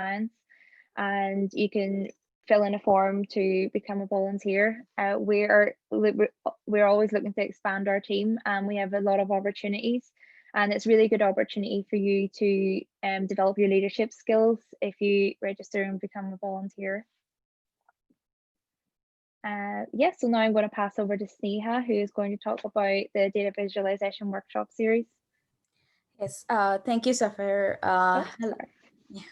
science, and you can fill in a form to become a volunteer. We're always looking to expand our team, and we have a lot of opportunities. And it's really good opportunity for you to develop your leadership skills if you register and become a volunteer. Yeah, so now I'm going to pass over to Sneha, who is going to talk about the data visualization workshop series. Yes, thank you, Safir. Hello. Yeah.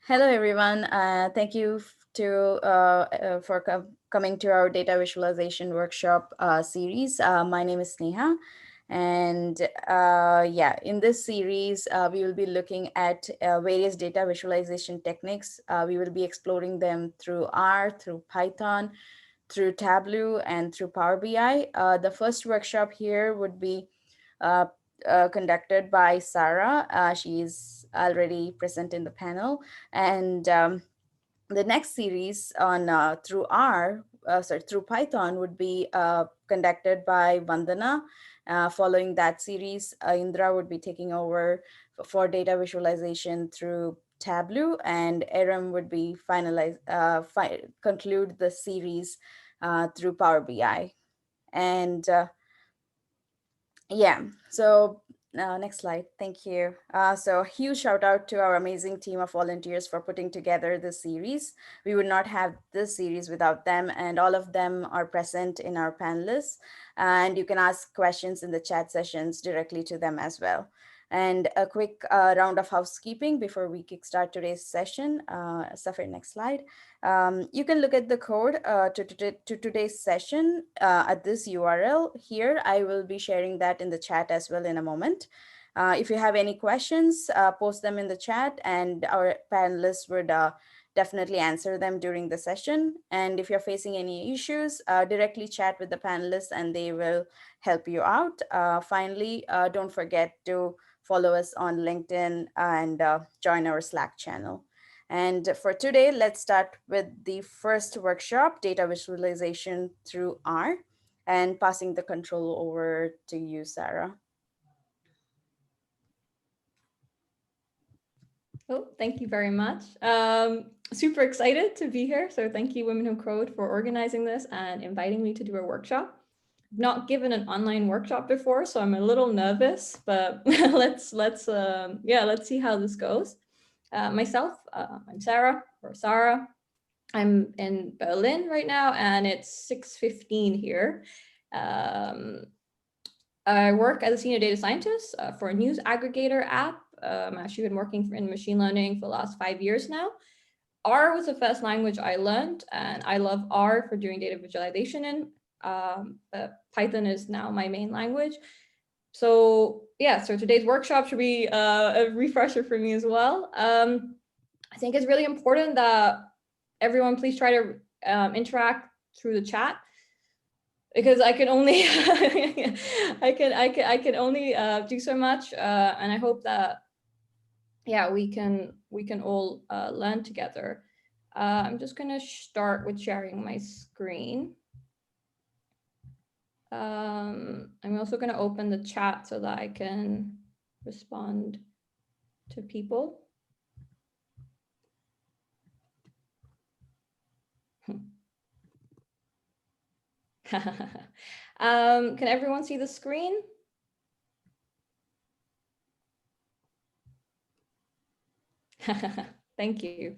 Hello, everyone. Thank you for coming to our data visualization workshop series. My name is Sneha. And yeah, in this series, we will be looking at various data visualization techniques. We will be exploring them through R, through Python, through Tableau, and through Power BI. The first workshop here would be uh, conducted by Sarah. She is already present in the panel. And the next series on through Python would be conducted by Vandana. Following that series, Indra would be taking over for data visualization through Tableau, and Aram would be conclude the series through Power BI. And yeah, so next slide. Thank you. So huge shout out to our amazing team of volunteers for putting together this series. We would not have this series without them, and all of them are present in our panelists. And you can ask questions in the chat sessions directly to them as well. And a quick round of housekeeping before we kickstart today's session. Safir, next slide. You can look at the code to today's session at this URL here. I will be sharing that in the chat as well in a moment. If you have any questions, post them in the chat, and our panelists would definitely answer them during the session. And if you're facing any issues, directly chat with the panelists and they will help you out. Finally, don't forget to follow us on LinkedIn and join our Slack channel. And for today, let's start with the first workshop, data visualization through R, and passing the control over to you, Sarah. Oh, thank you very much. Super excited to be here. So thank you, Women Who Code, for organizing this and inviting me to do a workshop. I've not given an online workshop before, so I'm a little nervous, but let's see how this goes. Myself, I'm Sarah, or Sarah. I'm in Berlin right now, and it's 6:15 here. I work as a senior data scientist for a news aggregator app. I've actually been working in machine learning for the last 5 years now. R was the first language I learned, and I love R for doing data visualization in. But Python is now my main language. So yeah, so today's workshop should be a refresher for me as well. I think it's really important that everyone please try to interact through the chat, because I can only I can only do so much, and I hope that we can all learn together. I'm just gonna start with sharing my screen. I'm also gonna open the chat so that I can respond to people. Can everyone see the screen? Thank you.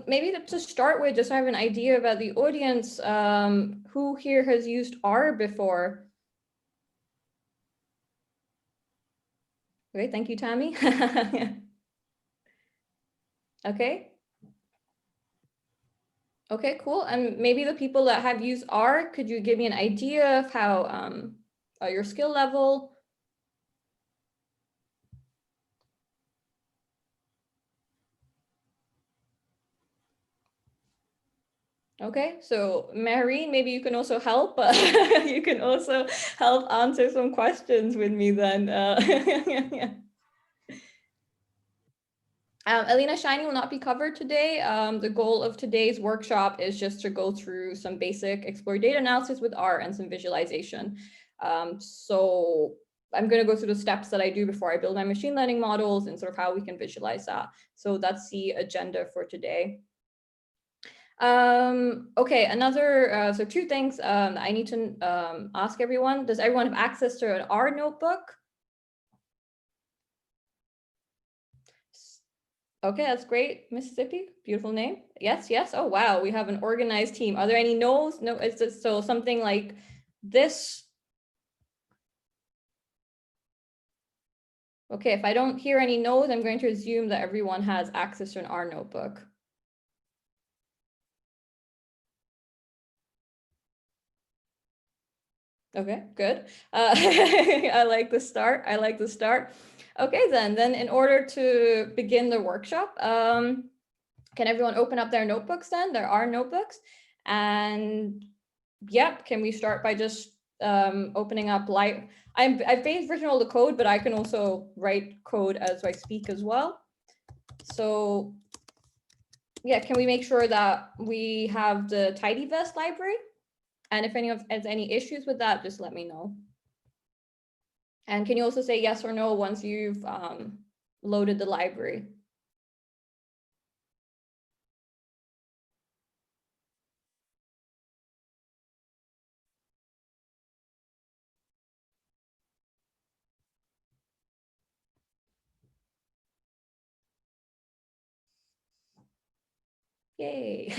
Maybe to start with, just so I have an idea about the audience, who here has used R before? Okay, thank you, Tammy. Okay. Okay, cool. And maybe the people that have used R, could you give me an idea of how your skill level? Okay, so Mary, maybe you can also help. You can also help answer some questions with me then. Alina Shiny will not be covered today. The goal of today's workshop is just to go through some basic explore data analysis with R and some visualization. So I'm going to go through the steps that I do before I build my machine learning models and sort of how we can visualize that. So that's the agenda for today. Okay, another, so two things I need to ask everyone. Does everyone have access to an R notebook? Okay, that's great. Mississippi, beautiful name. Yes, yes. Oh, wow, we have an organized team. Are there any no's? No, it's just so something like this. Okay, if I don't hear any no's, I'm going to assume that everyone has access to an R notebook. Okay, good. I like the start. I like the start. Okay, then in order to begin the workshop, can everyone open up their notebooks then? There are notebooks. And yep, can we start by just opening up I've based written all the code, but I can also write code as I speak as well. So yeah, can we make sure that we have the tidyverse library? And if anyone has any issues with that, just let me know. And can you also say yes or no once you've loaded the library? Yay.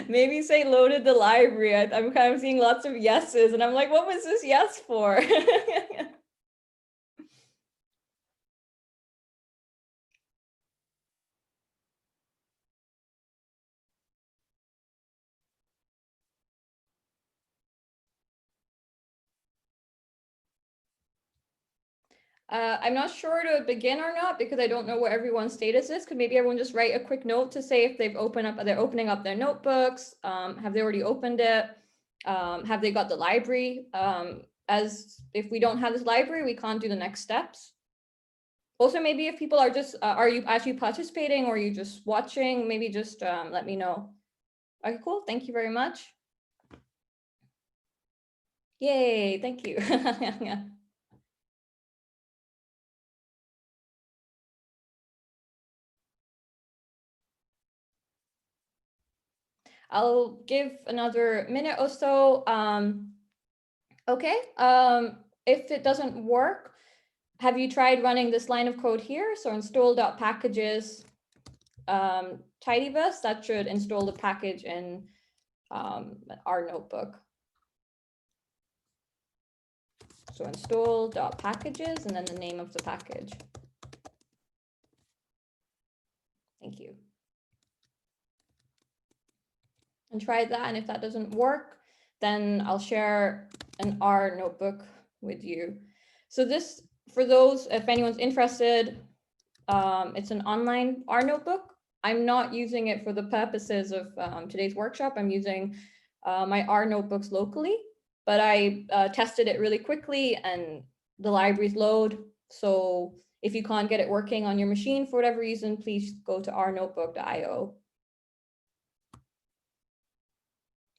Maybe say loaded the library. I'm kind of seeing lots of yeses and I'm like, what was this yes for? I'm not sure to begin or not because I don't know what everyone's status is. Could maybe everyone just write a quick note to say if they're opening up their notebooks. Have they already opened it? Have they got the library? As if we don't have this library, we can't do the next steps. Also, maybe if people are just, are you actually participating or are you just watching? Maybe just let me know. Okay, cool. Thank you very much. Yay, thank you. I'll give another minute or so. Okay, if it doesn't work, have you tried running this line of code here? So install.packages tidyverse, that should install the package in our notebook. So install.packages and then the name of the package. Thank you. And try that, and if that doesn't work, then I'll share an R notebook with you. So this, for those, if anyone's interested, it's an online R notebook. I'm not using it for the purposes of today's workshop. I'm using my R notebooks locally, but I tested it really quickly and the libraries load. So if you can't get it working on your machine for whatever reason, please go to rnotebook.io.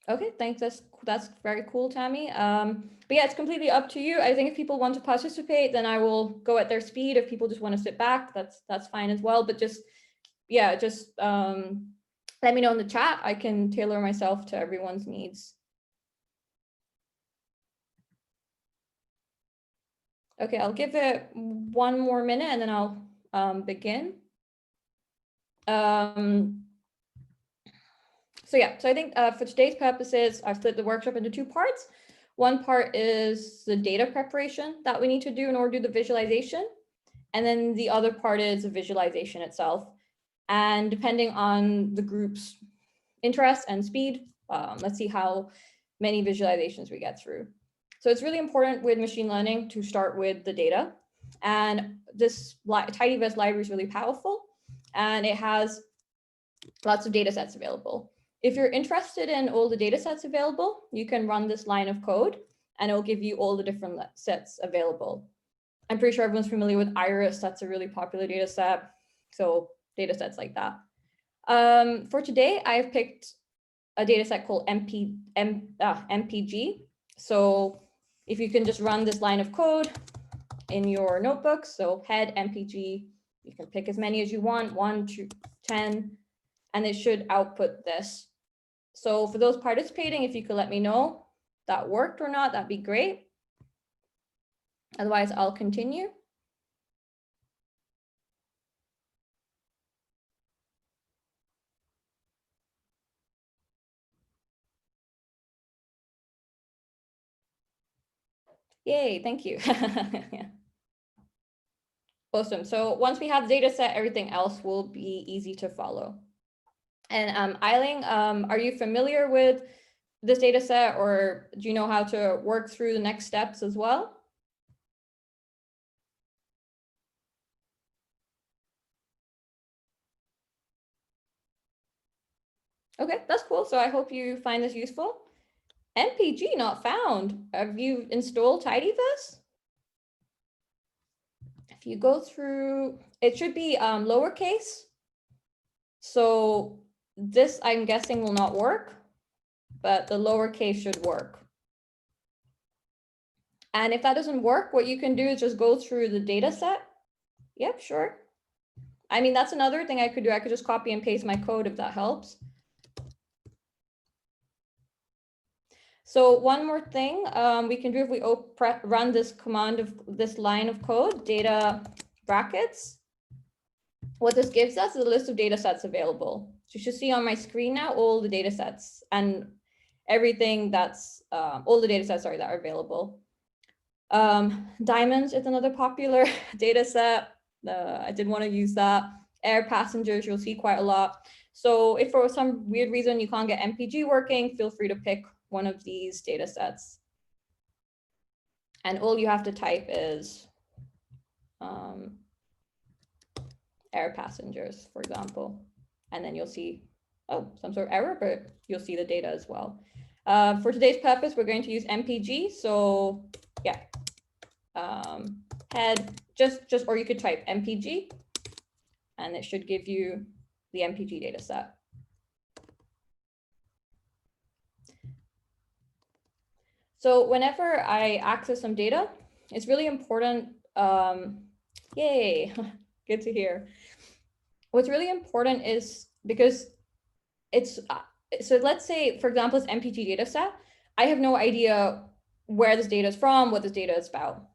Okay, thanks. That's very cool, Tammy. But yeah, it's completely up to you. I think if people want to participate, then I will go at their speed. If people just want to sit back, that's fine as well. But just, yeah, just let me know in the chat. I can tailor myself to everyone's needs. Okay, I'll give it one more minute and then I'll begin. So yeah, so I think for today's purposes, I've split the workshop into two parts. One part is the data preparation that we need to do in order to do the visualization. And then the other part is the visualization itself. And depending on the group's interest and speed, let's see how many visualizations we get through. So it's really important with machine learning to start with the data. And this tidyverse library is really powerful and it has lots of data sets available. If you're interested in all the data sets available, you can run this line of code and it'll give you all the different sets available. I'm pretty sure everyone's familiar with Iris. That's a really popular data set. So data sets like that. For today, I've picked a data set called MPG. So if you can just run this line of code in your notebook, so head MPG, you can pick as many as you want, 1 to 10, and it should output this. So for those participating, if you could let me know that worked or not, that'd be great. Otherwise, I'll continue. Yay, thank you. Awesome. So once we have the data set, everything else will be easy to follow. And Eiling, are you familiar with this data set, or do you know how to work through the next steps as well? Okay, that's cool. So I hope you find this useful. MPG not found. Have you installed tidyverse? If you go through, it should be lowercase. So this, I'm guessing, will not work, but the lowercase should work. And if that doesn't work, what you can do is just go through the data set. Yep, sure. I mean, that's another thing I could do. I could just copy and paste my code if that helps. So one more thing we can do if we run this command of this line of code, data brackets, what this gives us is a list of data sets available. So you should see on my screen now all the data sets and everything that's, all the data sets, sorry, that are available. Diamonds is another popular data set. I did want to use that. Air passengers, you'll see quite a lot. So if for some weird reason you can't get MPG working, feel free to pick one of these data sets. And all you have to type is air passengers, for example. And then you'll see, oh, some sort of error, but you'll see the data as well. For today's purpose, we're going to use MPG. So yeah, head, or you could type MPG, and it should give you the MPG data set. So whenever I access some data, it's really important, yay, good to hear. What's really important is because it's, so let's say, for example, it's MPG data set. I have no idea where this data is from, what this data is about.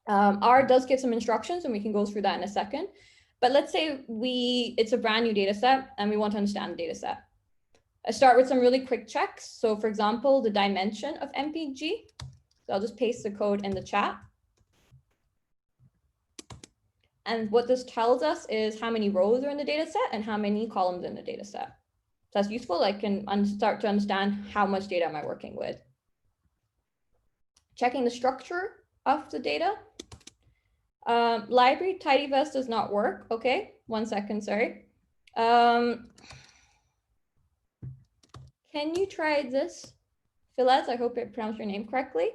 R does give some instructions, and we can go through that in a second. But let's say it's a brand new data set and we want to understand the data set. I start with some really quick checks. So for example, the dimension of MPG. So I'll just paste the code in the chat. And what this tells us is how many rows are in the data set and how many columns in the data set. So that's useful. I can start to understand how much data am I working with. Checking the structure of the data. Library tidyverse does not work. Okay, 1 second, sorry. Can you try this, Philez? I hope I pronounced your name correctly.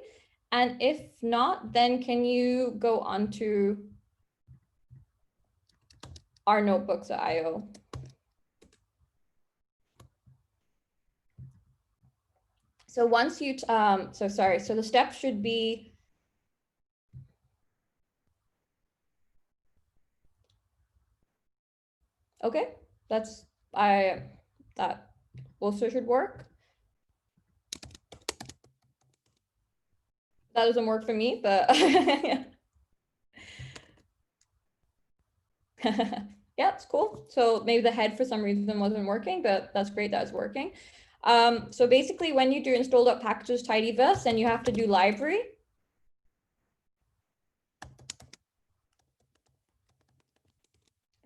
And if not, then can you go on to our notebooks.io? So once you, so the step should be, okay, that also should work. That doesn't work for me, but yeah. Yeah, it's cool. So maybe the head for some reason wasn't working, but that's great that it's working. So basically when you do install.packages tidyverse, then you have to do library.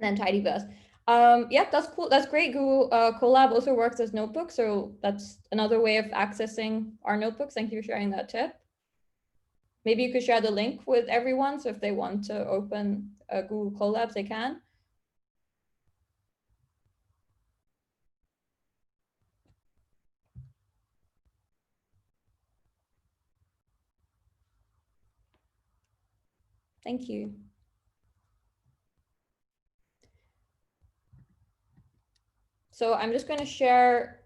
And then tidyverse. Yeah, that's cool. That's great. Google Colab also works as notebooks. So that's another way of accessing our notebooks. Thank you for sharing that tip. Maybe you could share the link with everyone. So if they want to open Google Colabs, they can. Thank you. So I'm just going to share,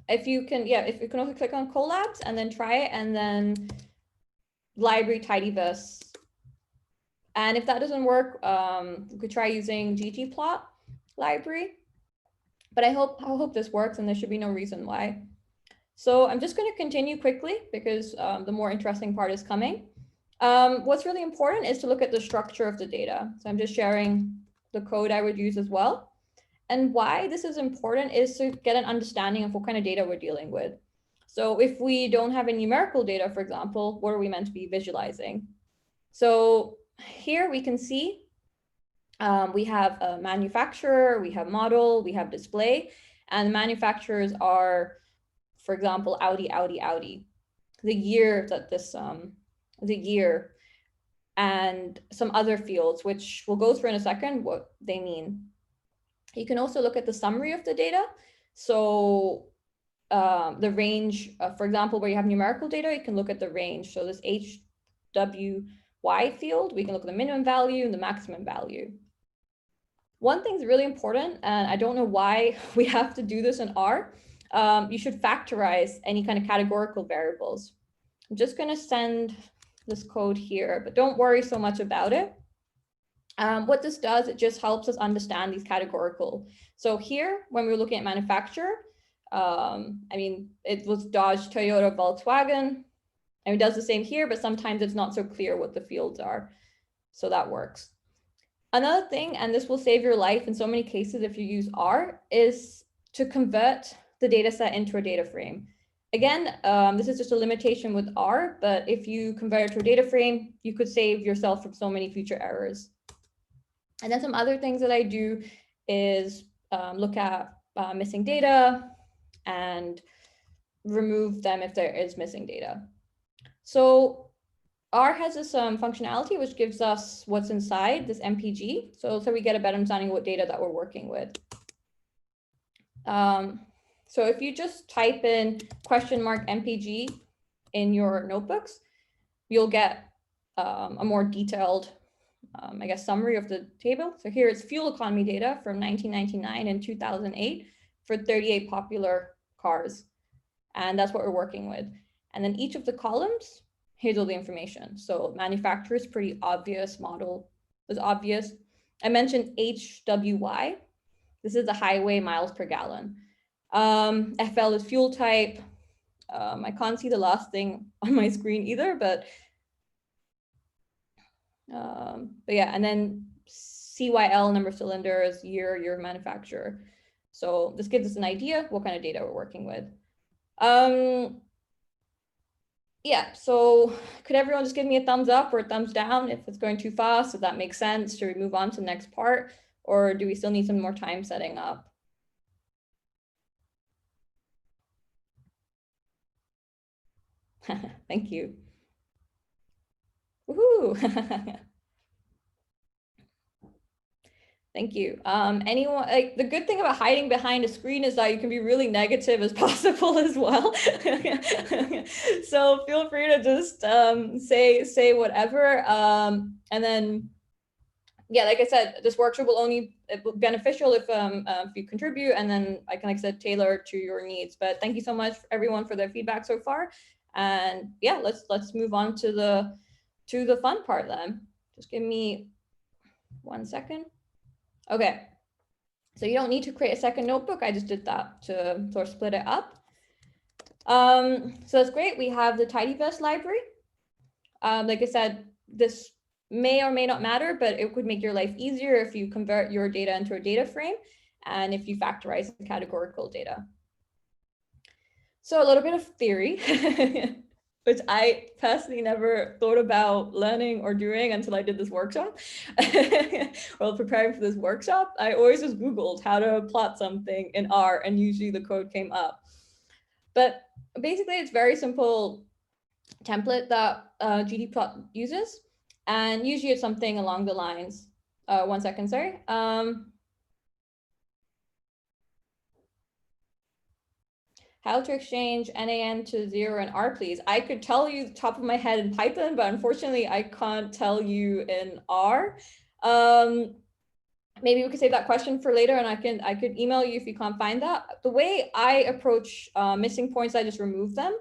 if you can, yeah, if you can also click on Colabs and then try it, and then library tidyverse. And if that doesn't work, you could try using ggplot library. But I hope this works, and there should be no reason why. So I'm just going to continue quickly because the more interesting part is coming. What's really important is to look at the structure of the data. So I'm just sharing the code I would use as well. And why this is important is to get an understanding of what kind of data we're dealing with. So if we don't have any numerical data, for example, what are we meant to be visualizing? So here we can see we have a manufacturer, we have model, we have display, and manufacturers are, for example, Audi. The year that this, the year, and some other fields, which we'll go through in a second, what they mean. You can also look at the summary of the data. So the range, for example, where you have numerical data, you can look at the range. So this HWY field, we can look at the minimum value and the maximum value. One thing's really important, and I don't know why we have to do this in R. You should factorize any kind of categorical variables. I'm just going to send this code here, but don't worry so much about it. What this does, it just helps us understand these categorical. So here, when we were looking at manufacturer, I mean, it was Dodge, Toyota, Volkswagen, and it does the same here, but sometimes it's not so clear what the fields are. So that works. Another thing, and this will save your life in so many cases if you use R, is to convert the data set into a data frame. Again, this is just a limitation with R, but if you convert it to a data frame, you could save yourself from so many future errors. And then some other things that I do is look at missing data and remove them if there is missing data. So R has this functionality which gives us what's inside this MPG, so we get a better understanding of what data that we're working with. So if you just type in $MPG in your notebooks, you'll get a more detailed, I guess, summary of the table. So here it's fuel economy data from 1999 and 2008 for 38 popular cars. And that's what we're working with. And then each of the columns, here's all the information. So manufacturer is pretty obvious, model is obvious. I mentioned HWY. This is the highway miles per gallon. FL is fuel type. I can't see the last thing on my screen either, but yeah, and then CYL, number of cylinders, year of manufacturer. So this gives us an idea what kind of data we're working with. Yeah, so could everyone just give me a thumbs up or a thumbs down if it's going too fast, if that makes sense? Should we move on to the next part, or do we still need some more time setting up? Thank you. Woohoo! Thank you. Anyone, like, the good thing about hiding behind a screen is that you can be really negative as possible as well. So feel free to just say whatever. And then, yeah, like I said, this workshop will only be beneficial if you contribute, and then I can, like I said, tailor to your needs. But thank you so much everyone for their feedback so far. And yeah, let's move on to the fun part then. Just give me 1 second. Okay, so you don't need to create a second notebook. I just did that to sort of split it up. So that's great. We have the tidyverse library. Like I said, this may or may not matter, but it could make your life easier if you convert your data into a data frame and if you factorize the categorical data. So a little bit of theory, which I personally never thought about learning or doing until I did this workshop. While preparing for this workshop, I always just Googled how to plot something in R, and usually the code came up. But basically, it's very simple template that ggplot uses. And usually it's something along the lines, 1 second, sorry. How to exchange NaN to 0 in R, please. I could tell you the top of my head in Python, but unfortunately I can't tell you in R. Maybe we could save that question for later, and I could email you if you can't find that. The way I approach missing points, I just remove them.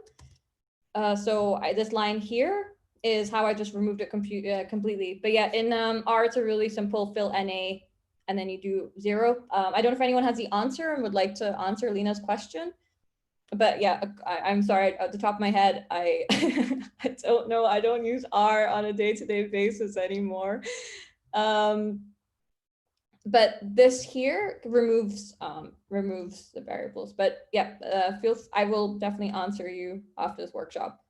So this line here, is how I just removed it completely. But yeah, in R, it's a really simple fill NA, and then you do 0. I don't know if anyone has the answer and would like to answer Lena's question. But yeah, I'm sorry, at the top of my head, I I don't know. I don't use R on a day-to-day basis anymore. But this here removes the variables. But yeah, I will definitely answer you after this workshop.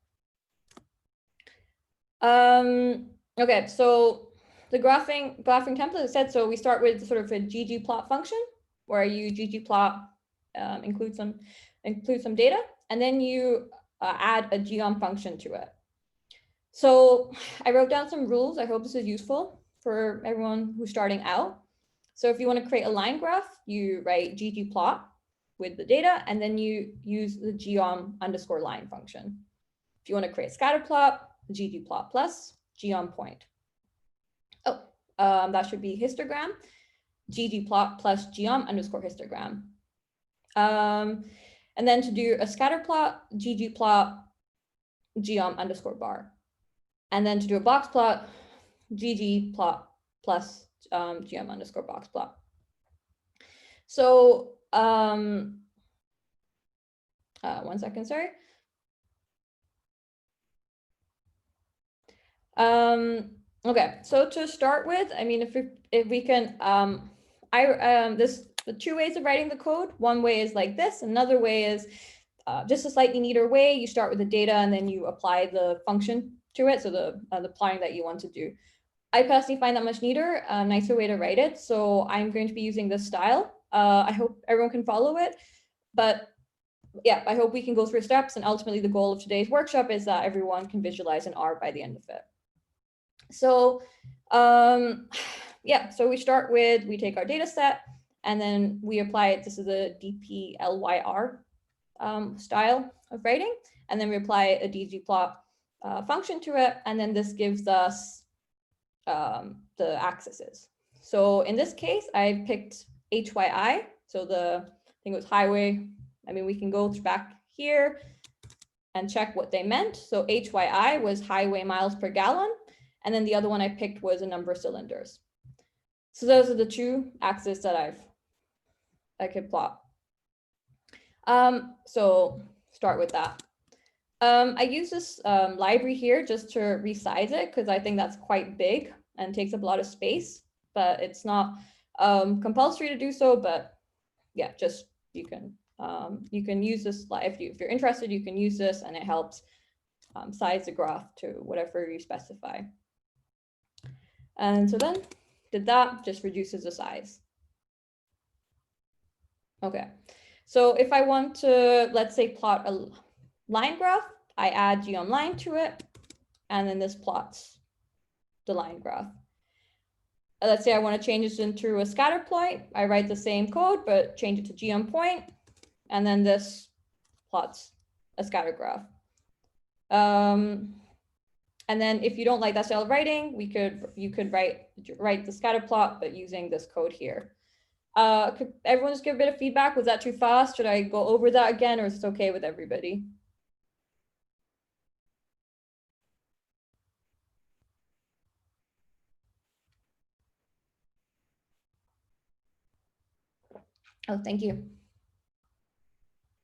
Okay, so the graphing template is said, so we start with sort of a ggplot function where you ggplot include some data, and then you add a geom function to it. So I wrote down some rules. I hope this is useful for everyone who's starting out. So if you want to create a line graph, you write ggplot with the data, and then you use the geom_line function. If you want to create scatter plot, ggplot plus geom point. Oh, that should be histogram, ggplot plus geom_histogram. And then to do a scatter plot, ggplot geom_bar. And then to do a box plot, ggplot plus geom_box plot. So 1 second, sorry. Okay, so to start with, I mean, if we can, the 2 ways of writing the code. One way is like this. Another way is just a slightly neater way. You start with the data and then you apply the function to it. So the applying that you want to do. I personally find that much neater, a nicer way to write it. So I'm going to be using this style. I hope everyone can follow it, but yeah, I hope we can go through steps. And ultimately the goal of today's workshop is that everyone can visualize an R by the end of it. So yeah, so we start with, we take our data set and then we apply it. This is a dplyr style of writing. And then we apply a ggplot function to it. And then this gives us the axes. So in this case, I picked HYI. So I think it was highway. I mean, we can go back here and check what they meant. So HYI was highway miles per gallon. And then the other one I picked was a number of cylinders. So those are the 2 axes that I could plot. So start with that. I use this library here just to resize it because I think that's quite big and takes up a lot of space, but it's not compulsory to do so. But yeah, just you can use this if you're interested, you can use this and it helps size the graph to whatever you specify. And so then did that, just reduces the size. Okay, so if I want to, let's say, plot a line graph, I add geom_line to it, and then this plots the line graph. Let's say I want to change this into a scatter point. I write the same code, but change it to geom point, and then this plots a scatter graph. And then if you don't like that style of writing, you could write the scatter plot, but using this code here. Could everyone just give a bit of feedback? Was that too fast? Should I go over that again, or is it okay with everybody? Oh, thank you.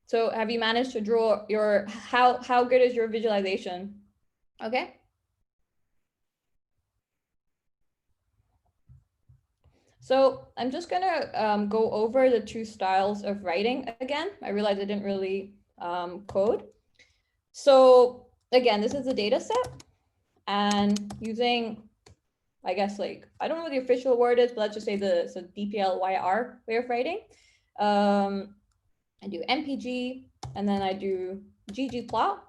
So have you managed to draw your, how good is your visualization? Okay. So I'm just gonna go over the 2 styles of writing again. I realized I didn't really code. So again, this is a data set, and using, I guess, like, I don't know what the official word is, but let's just say the dplyr way of writing. I do mpg, and then I do ggplot,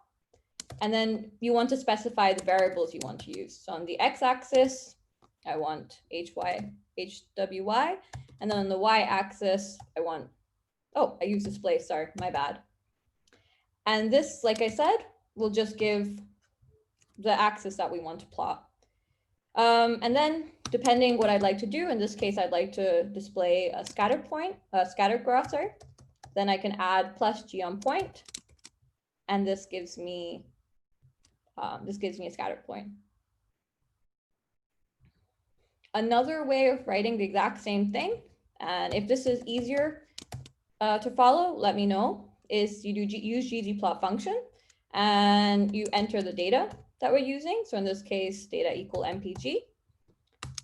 and then you want to specify the variables you want to use. So on the x-axis, I want hwy, and then on the y-axis, I want, oh, I use display, sorry, my bad. And this, like I said, will just give the axis that we want to plot. And then depending what I'd like to do, in this case, I'd like to display a scatter graph, sorry. Then I can add plus geom point, and this gives me this gives me a scatter point. Another way of writing the exact same thing, and if this is easier to follow, let me know, is you use ggplot function and you enter the data that we're using. So in this case, data equal mpg.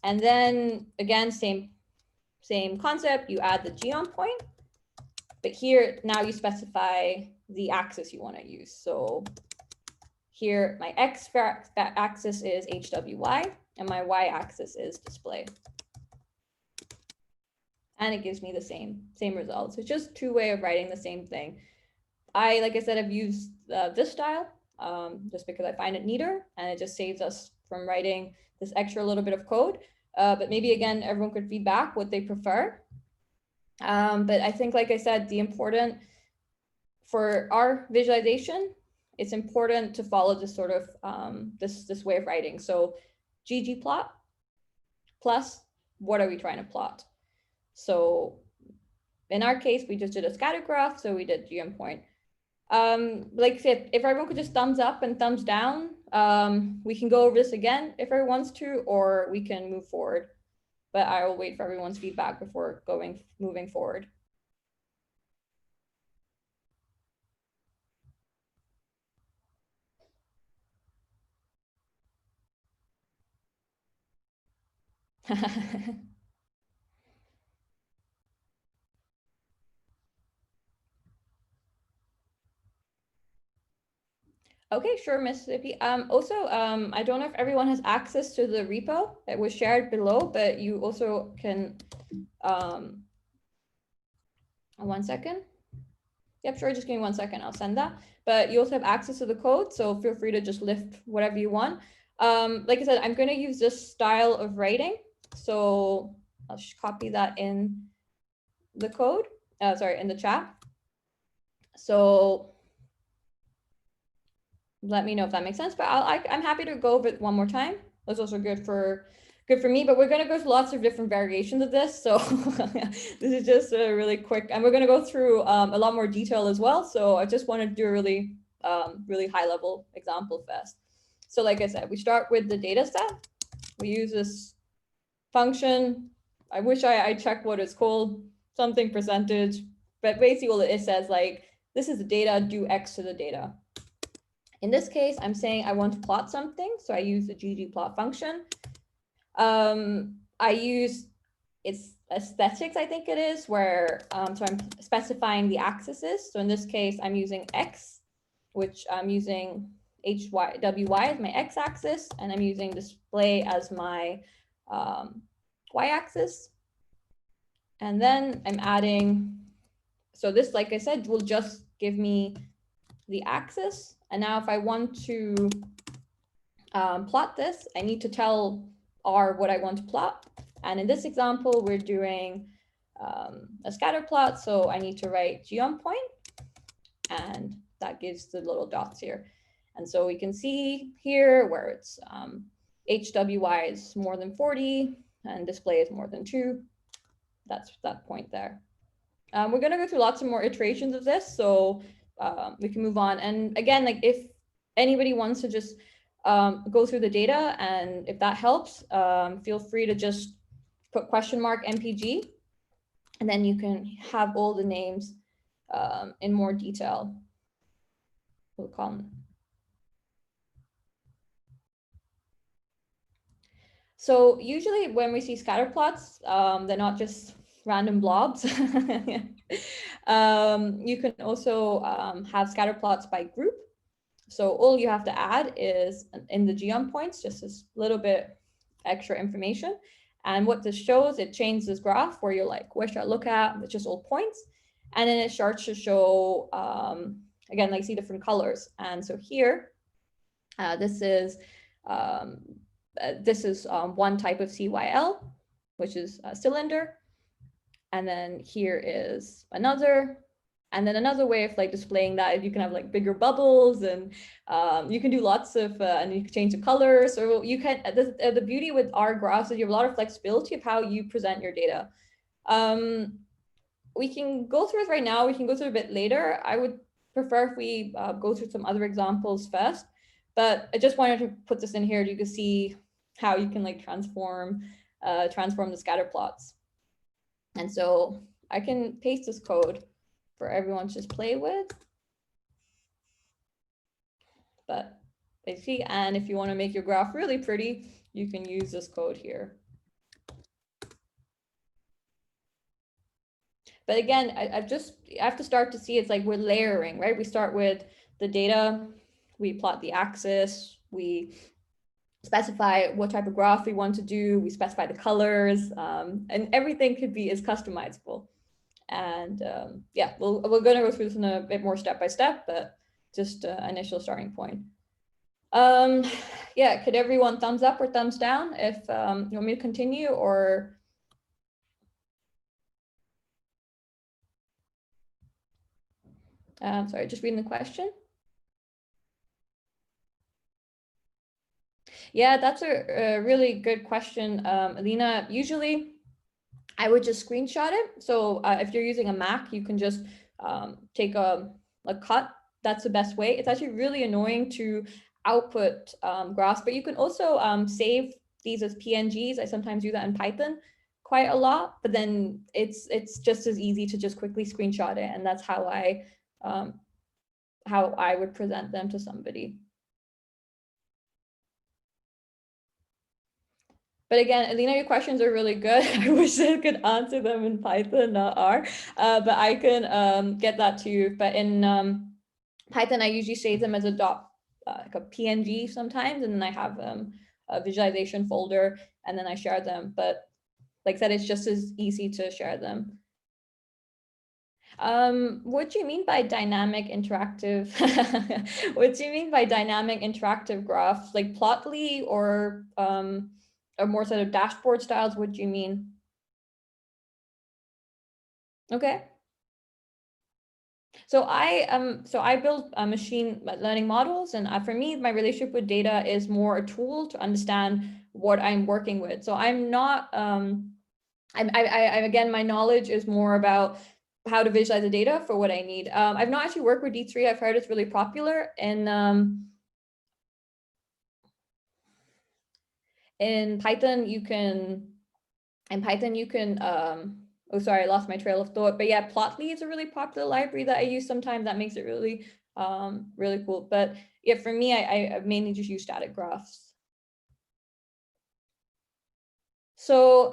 And then again, same concept, you add the geom point, but here now you specify the axis you want to use. So here my x axis is HWY and my y axis is display. And it gives me the same results. It's just two ways of writing the same thing. Like I said, I've used this style just because I find it neater, and it just saves us from writing this extra little bit of code. But maybe again, everyone could feedback what they prefer. But I think, like I said, the important for our visualization, it's important to follow this sort of this way of writing. So ggplot plus what are we trying to plot? So in our case, we just did a scatter graph, so we did geom point. Like I said, if everyone could just thumbs up and thumbs down, we can go over this again if everyone wants to, or we can move forward. But I will wait for everyone's feedback before moving forward. Okay, sure, Mississippi. Also, I don't know if everyone has access to the repo that was shared below, but you also can, 1 second. Yep, sure, just give me 1 second, I'll send that. But you also have access to the code, so feel free to just lift whatever you want. Like I said, I'm gonna use this style of writing. So I'll just copy that in the code, sorry, in the chat. So let me know if that makes sense, but I'm happy to go over it one more time. That's also good for me, but we're going to go through lots of different variations of this. So this is just a really quick, and we're going to go through a lot more detail as well. So I just wanted to do a really, really high level example first. So like I said, we start with the data set. We use this function. I wish I checked what it's called, something percentage, but basically all it says, like, this is the data, do X to the data. In this case, I'm saying I want to plot something, so I use the ggplot function. I use its aesthetics, I think it is, where so I'm specifying the axes. So in this case, I'm using X, which I'm using WY as my X axis, and I'm using display as my Y axis. And then I'm adding, so this, like I said, will just give me the axis. And now if I want to plot this, I need to tell R what I want to plot. And in this example, we're doing a scatter plot. So I need to write geom point, and that gives the little dots here. And so we can see here where it's HWY is more than 40 and display is more than 2. That's that point there. We're going to go through lots of more iterations of this, so we can move on. And again, like if anybody wants to just go through the data, and if that helps, feel free to just put $MPG, and then you can have all the names in more detail. We'll call them. So usually when we see scatter plots, they're not just random blobs. You can also have scatter plots by group. So all you have to add is in the geom points, just this little bit extra information. And what this shows, it changes this graph where you're like, where should I look at? It's just all points. And then it starts to show, again, like see different colors. And so here, this is one type of CYL, which is a cylinder. And then here is another. And then another way of like displaying that is you can have like bigger bubbles, and you can do lots of, and you can change the color. So you can, the beauty with our graphs is you have a lot of flexibility of how you present your data. We can go through it right now. We can go through it a bit later. I would prefer if we go through some other examples first. But I just wanted to put this in here. You can see how you can like transform the scatter plots. And so I can paste this code for everyone to just play with. But basically, and if you want to make your graph really pretty, you can use this code here. But again, I have to start to see it's like we're layering, right? We start with the data, we plot the axis, we specify what type of graph we want to do, we specify the colors, and everything is customizable. And yeah, we're going to go through this in a bit more step by step, but just initial starting point. Yeah, could everyone thumbs up or thumbs down if you want me to continue, or sorry, just reading the question. Yeah, that's a really good question, Alina. Usually I would just screenshot it. So if you're using a Mac, you can just take a cut. That's the best way. It's actually really annoying to output graphs, but you can also save these as PNGs. I sometimes do that in Python quite a lot, but then it's just as easy to just quickly screenshot it. And that's how I would present them to somebody. But again, Alina, your questions are really good. I wish I could answer them in Python, not R, but I can get that to you. But in Python, I usually save them as a like a PNG sometimes, and then I have a visualization folder, and then I share them. But like I said, it's just as easy to share them. What do you mean by dynamic interactive? What do you mean by dynamic interactive graphs? Like Plotly or more sort of dashboard styles? What do you mean? Okay. So I build machine learning models, and for me, my relationship with data is more a tool to understand what I'm working with. So I'm not again, my knowledge is more about how to visualize the data for what I need. I've not actually worked with D3. I've heard it's really popular in Python. You can oh, sorry, I lost my trail of thought. But yeah, Plotly is a really popular library that I use sometimes. That makes it really, really cool. But yeah, for me, I mainly just use static graphs. So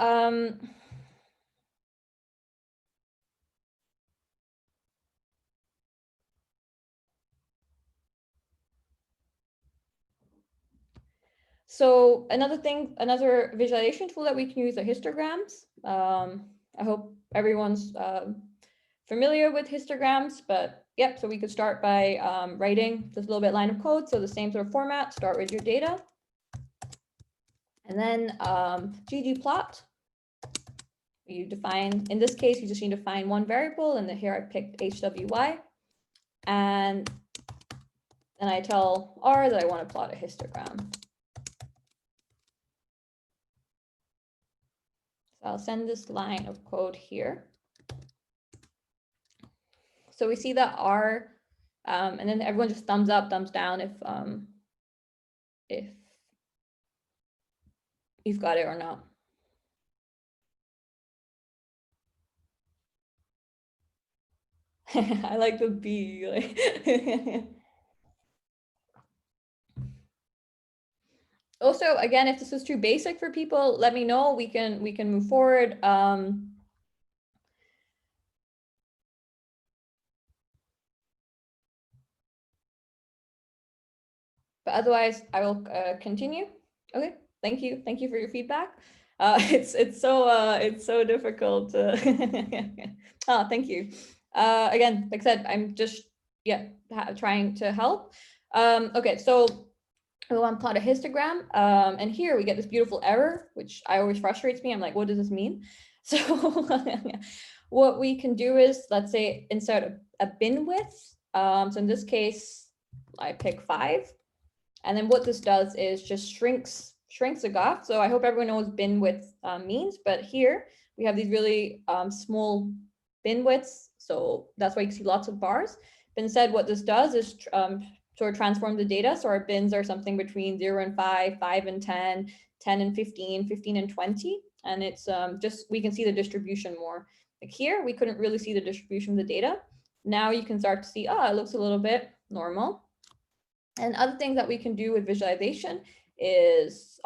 So another visualization tool that we can use are histograms. I hope everyone's familiar with histograms, but yep, so we could start by writing just a little bit line of code. So the same sort of format, start with your data. And then ggplot, you define, in this case, you just need to find one variable, and here I picked HWY. And then I tell R that I want to plot a histogram. So I'll send this line of code here. So we see that R, and then everyone just thumbs up, thumbs down if you've got it or not. I like the B. Also, again, if this is too basic for people, let me know. We can move forward. But otherwise, I will continue. Okay, thank you for your feedback. It's so difficult. Oh, thank you. Again, like I said, I'm just trying to help. Okay, so we want to plot a histogram, and here we get this beautiful error, which always frustrates me. I'm like, what does this mean? So what we can do is, let's say, insert a bin width. So in this case, I pick 5. And then what this does is just shrinks the graph. So I hope everyone knows bin width means, but here we have these really small bin widths. So that's why you see lots of bars. But instead, what this does is sort of transform the data. So our bins are something between 0 and 5, 5 and 10, 10 and 15, 15 and 20. And it's just, we can see the distribution more. Like here, we couldn't really see the distribution of the data. Now you can start to see, it looks a little bit normal. And other things that we can do with visualization is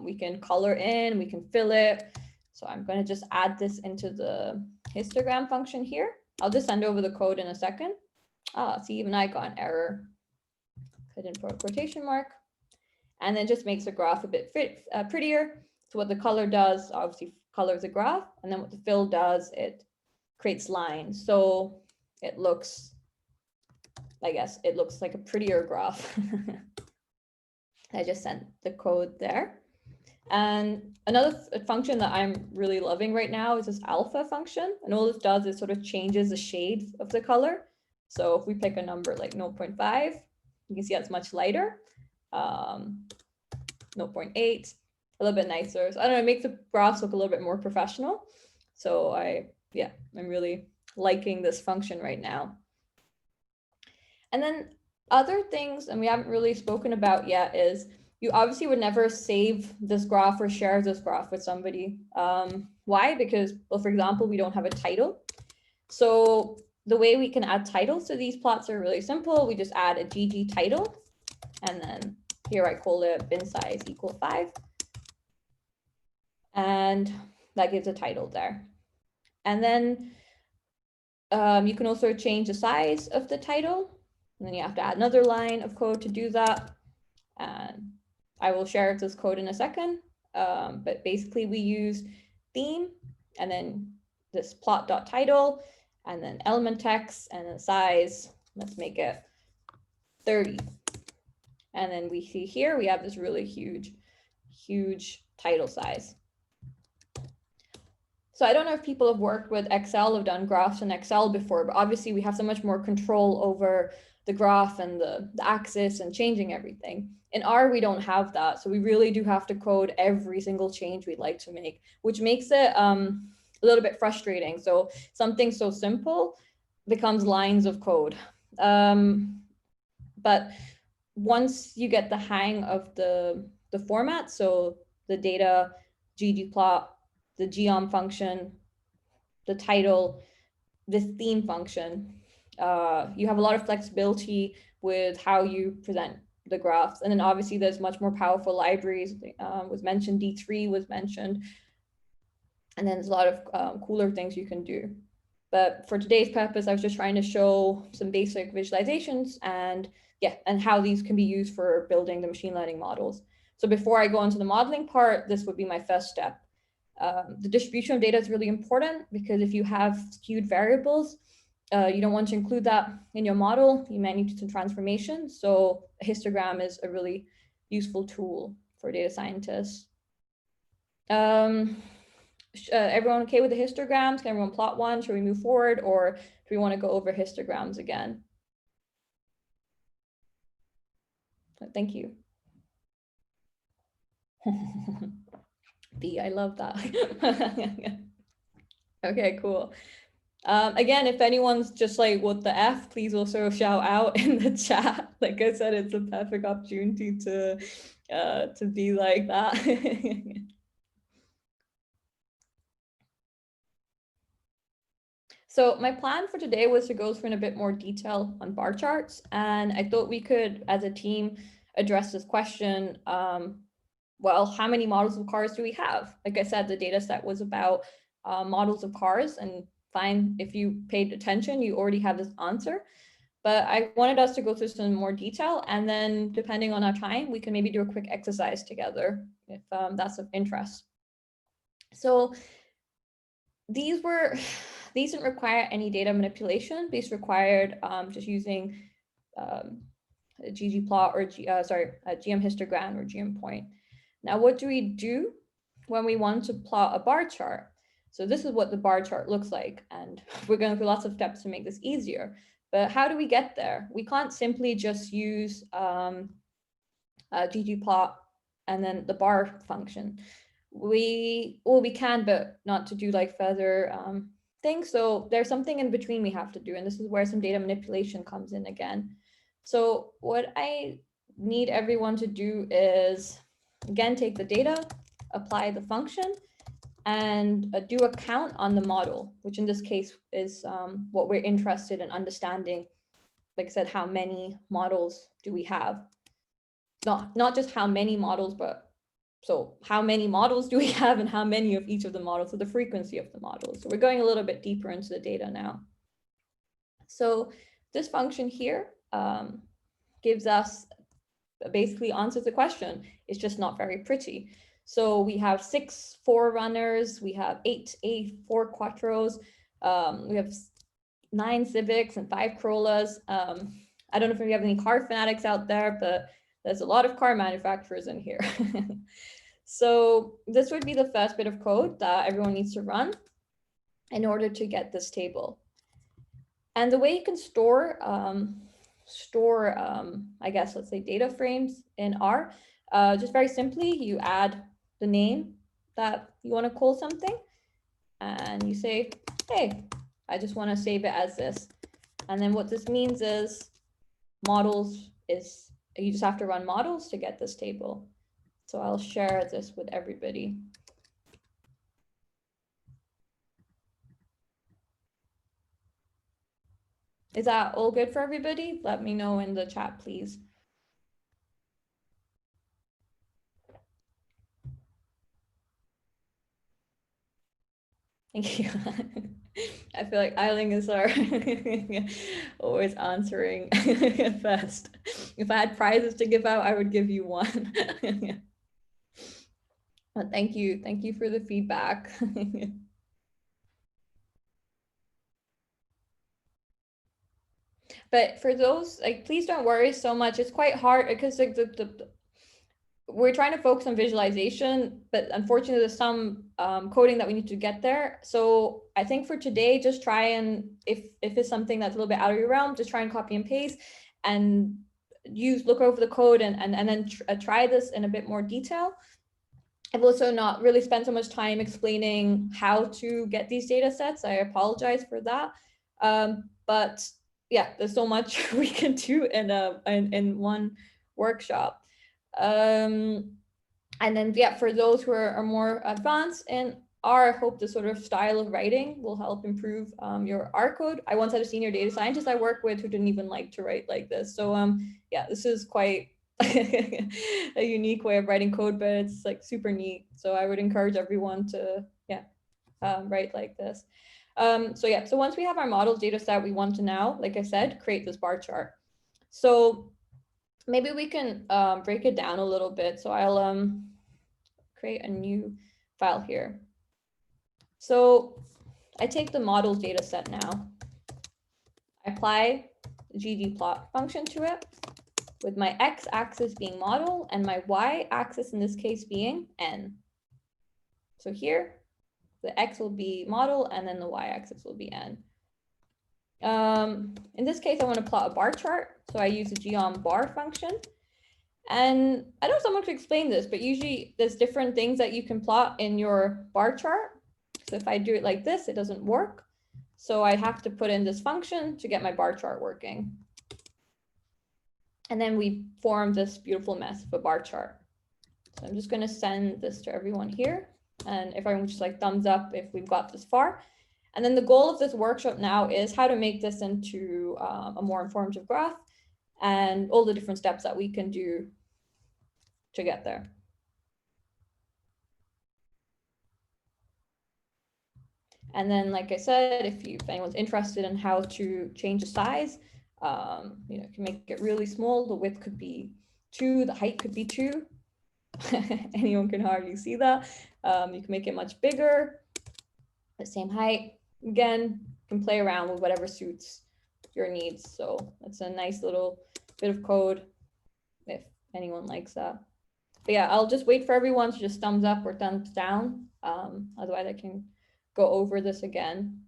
we can color in, we can fill it. So I'm going to just add this into the histogram function here. I'll just send over the code in a second. See, even I got an error. Put in for a quotation mark. And then just makes the graph a bit prettier. So what the color does, obviously colors the graph. And then what the fill does, it creates lines. So it looks, I guess, it looks like a prettier graph. I just sent the code there. And another function that I'm really loving right now is this alpha function. And all this does is sort of changes the shade of the color. So if we pick a number like 0.5, you can see that's much lighter. 0.8, a little bit nicer. So I don't know, it makes the graphs look a little bit more professional. So I'm really liking this function right now. And then other things, and we haven't really spoken about yet, is you obviously would never save this graph or share this graph with somebody. Why? Because, well, for example, we don't have a title. So the way we can add titles to these plots are really simple. We just add a GG title, and then here I call it bin size equal 5. And that gives a title there. And then you can also change the size of the title. And then you have to add another line of code to do that. And I will share this code in a second. But basically we use theme and then this plot.title and then element text and then size. Let's make it 30. And then we see here, we have this really huge title size. So I don't know if people have worked with Excel, have done graphs in Excel before, but obviously we have so much more control over the graph and the axis and changing everything. In R, we don't have that. So we really do have to code every single change we'd like to make, which makes it a little bit frustrating. So something so simple becomes lines of code. But once you get the hang of the format, so the data, ggplot, the geom function, the title, this theme function, you have a lot of flexibility with how you present the graphs. And then obviously there's much more powerful libraries, was mentioned, D3 was mentioned. And then there's a lot of cooler things you can do. But for today's purpose, I was just trying to show some basic visualizations and how these can be used for building the machine learning models. So before I go into the modeling part, this would be my first step. The distribution of data is really important because if you have skewed variables, you don't want to include that in your model. You might need some transformation. So a histogram is a really useful tool for data scientists. Everyone okay with the histograms? Can everyone plot one? Should we move forward, or do we want to go over histograms again? Thank you. B, I love that. Okay, cool. Again, if anyone's just like, what the F, please also shout out in the chat. Like I said, it's a perfect opportunity to be like that. So my plan for today was to go through in a bit more detail on bar charts. And I thought we could, as a team, address this question. Well, how many models of cars do we have? Like I said, the data set was about models of cars, and fine, if you paid attention, you already have this answer. But I wanted us to go through some more detail, and then depending on our time, we can maybe do a quick exercise together if that's of interest. So these didn't require any data manipulation. These required just using a ggplot or a GM histogram or GM point. Now, what do we do when we want to plot a bar chart? So this is what the bar chart looks like, and we're going through lots of steps to make this easier. But how do we get there? We can't simply just use ggplot and then the bar function. We can, but not to do like further things. So there's something in between we have to do, and this is where some data manipulation comes in again. So what I need everyone to do is, again, take the data, apply the function, and do a count on the model, which in this case is what we're interested in understanding. Like I said, how many models do we have? Not just how many models, but so how many models do we have and how many of each of the models, so the frequency of the models. So we're going a little bit deeper into the data now. So this function here gives us, basically answers the question. It's just not very pretty. So we have 6 forerunners, we have 8 A4 quattros, we have 9 civics and 5 corollas. I don't know if we have any car fanatics out there, but there's a lot of car manufacturers in here. So this would be the first bit of code that everyone needs to run in order to get this table. And the way you can store, I guess, let's say data frames in R, just very simply, you add the name that you want to call something, and you say, hey, I just want to save it as this. And then what this means is models is, you just have to run models to get this table. So I'll share this with everybody. Is that all good for everybody? Let me know in the chat, please. Thank you. I feel like Eiling is our always answering first. If I had prizes to give out, I would give you one. But thank you for the feedback. But for those, like, please don't worry so much. It's quite hard because like we're trying to focus on visualization, but unfortunately there's some coding that we need to get there. So I think for today, just try and, if it's something that's a little bit out of your realm, just try and copy and paste and look over the code and then try this in a bit more detail. I've also not really spent so much time explaining how to get these data sets. I apologize for that. But yeah, there's so much we can do in one workshop. And then, yeah, for those who are more advanced in R, I hope this sort of style of writing will help improve your R code. I once had a senior data scientist I work with who didn't even like to write like this. So yeah, this is quite a unique way of writing code, but it's like super neat. So I would encourage everyone to, yeah, write like this. So yeah, so once we have our models data set, we want to now, like I said, create this bar chart. So maybe we can break it down a little bit. So I'll create a new file here. So I take the models data set now. I apply the ggplot function to it, with my x-axis being model and my y-axis in this case being n. So here, the x will be model and then the y-axis will be n. In this case, I want to plot a bar chart. So I use the geom_bar function. And I don't know if someone could explain this, but usually there's different things that you can plot in your bar chart. So if I do it like this, it doesn't work. So I have to put in this function to get my bar chart working. And then we form this beautiful mess of a bar chart. So I'm just going to send this to everyone here. And if everyone just like thumbs up if we've got this far. And then the goal of this workshop now is how to make this into a more informative graph and all the different steps that we can do to get there. And then, like I said, if anyone's interested in how to change the size, you can make it really small. The width could be 2, the height could be 2. Anyone can hardly see that. You can make it much bigger, the same height. Again, you can play around with whatever suits your needs. So that's a nice little bit of code if anyone likes that. But yeah, I'll just wait for everyone to just thumbs up or thumbs down. Otherwise I can go over this again.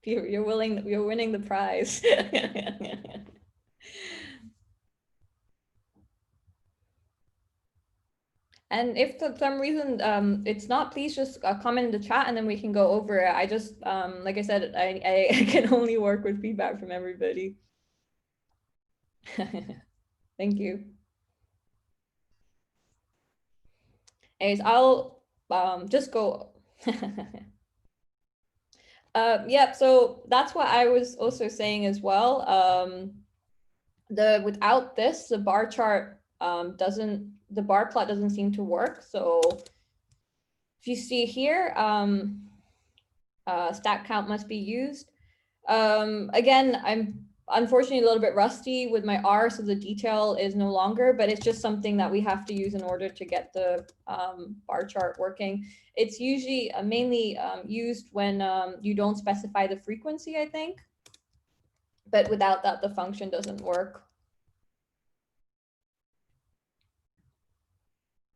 You're winning the prize. And if for some reason it's not, please just comment in the chat and then we can go over it. I just, like I said, I can only work with feedback from everybody. Thank you. Anyways, I'll just go. Yep, so that's what I was also saying as well. Without this, the bar chart the bar plot doesn't seem to work. So if you see here, stack count must be used. Again, I'm unfortunately a little bit rusty with my R, so the detail is no longer, but it's just something that we have to use in order to get the bar chart working. It's usually mainly used when you don't specify the frequency, I think. But without that, the function doesn't work.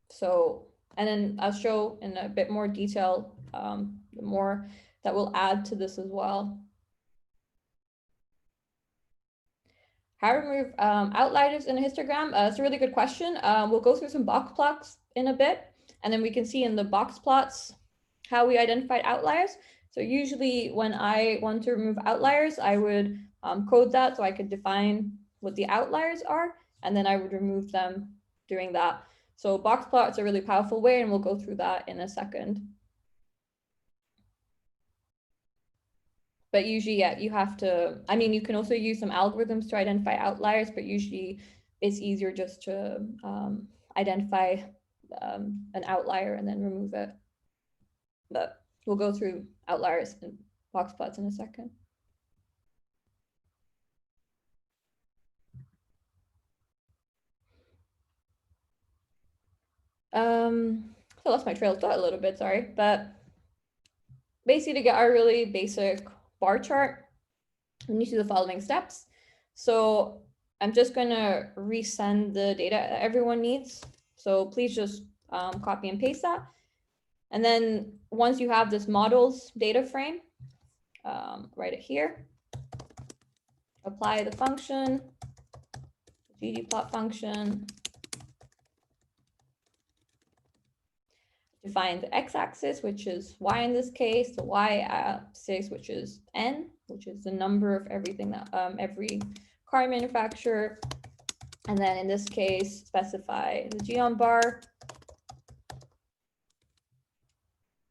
So, and then I'll show in a bit more detail the more that we'll add to this as well. How to remove outliers in a histogram? It's a really good question. We'll go through some box plots in a bit, and then we can see in the box plots how we identified outliers. So usually when I want to remove outliers, I would code that so I could define what the outliers are, and then I would remove them doing that. So box plots are a really powerful way, and we'll go through that in a second. But usually, yeah, you have to, I mean, you can also use some algorithms to identify outliers, but usually it's easier just to identify an outlier and then remove it. But we'll go through outliers and box plots in a second. I lost my trail of thought a little bit, sorry. But basically to get our really basic bar chart, we need to do the following steps. So I'm just going to resend the data that everyone needs. So please just copy and paste that. And then once you have this models data frame, write it here. Apply the function, ggplot function. Define the x-axis, which is y in this case, the y-axis, which is n, which is the number of everything that every car manufacturer. And then in this case, specify the geom bar.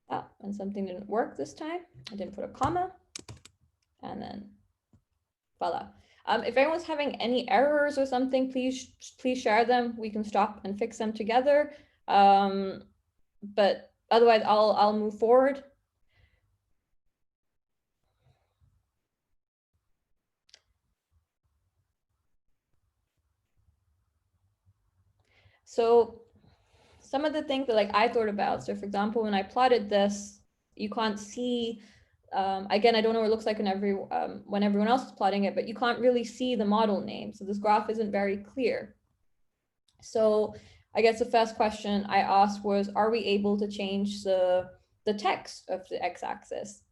And something didn't work this time. I didn't put a comma. And then voila. If anyone's having any errors or something, please share them. We can stop and fix them together. But otherwise, I'll move forward. So some of the things that I thought about. So for example, when I plotted this, you can't see. Again, I don't know what it looks like when everyone else is plotting it, but you can't really see the model name. So this graph isn't very clear. So I guess the first question I asked was, are we able to change the text of the x-axis?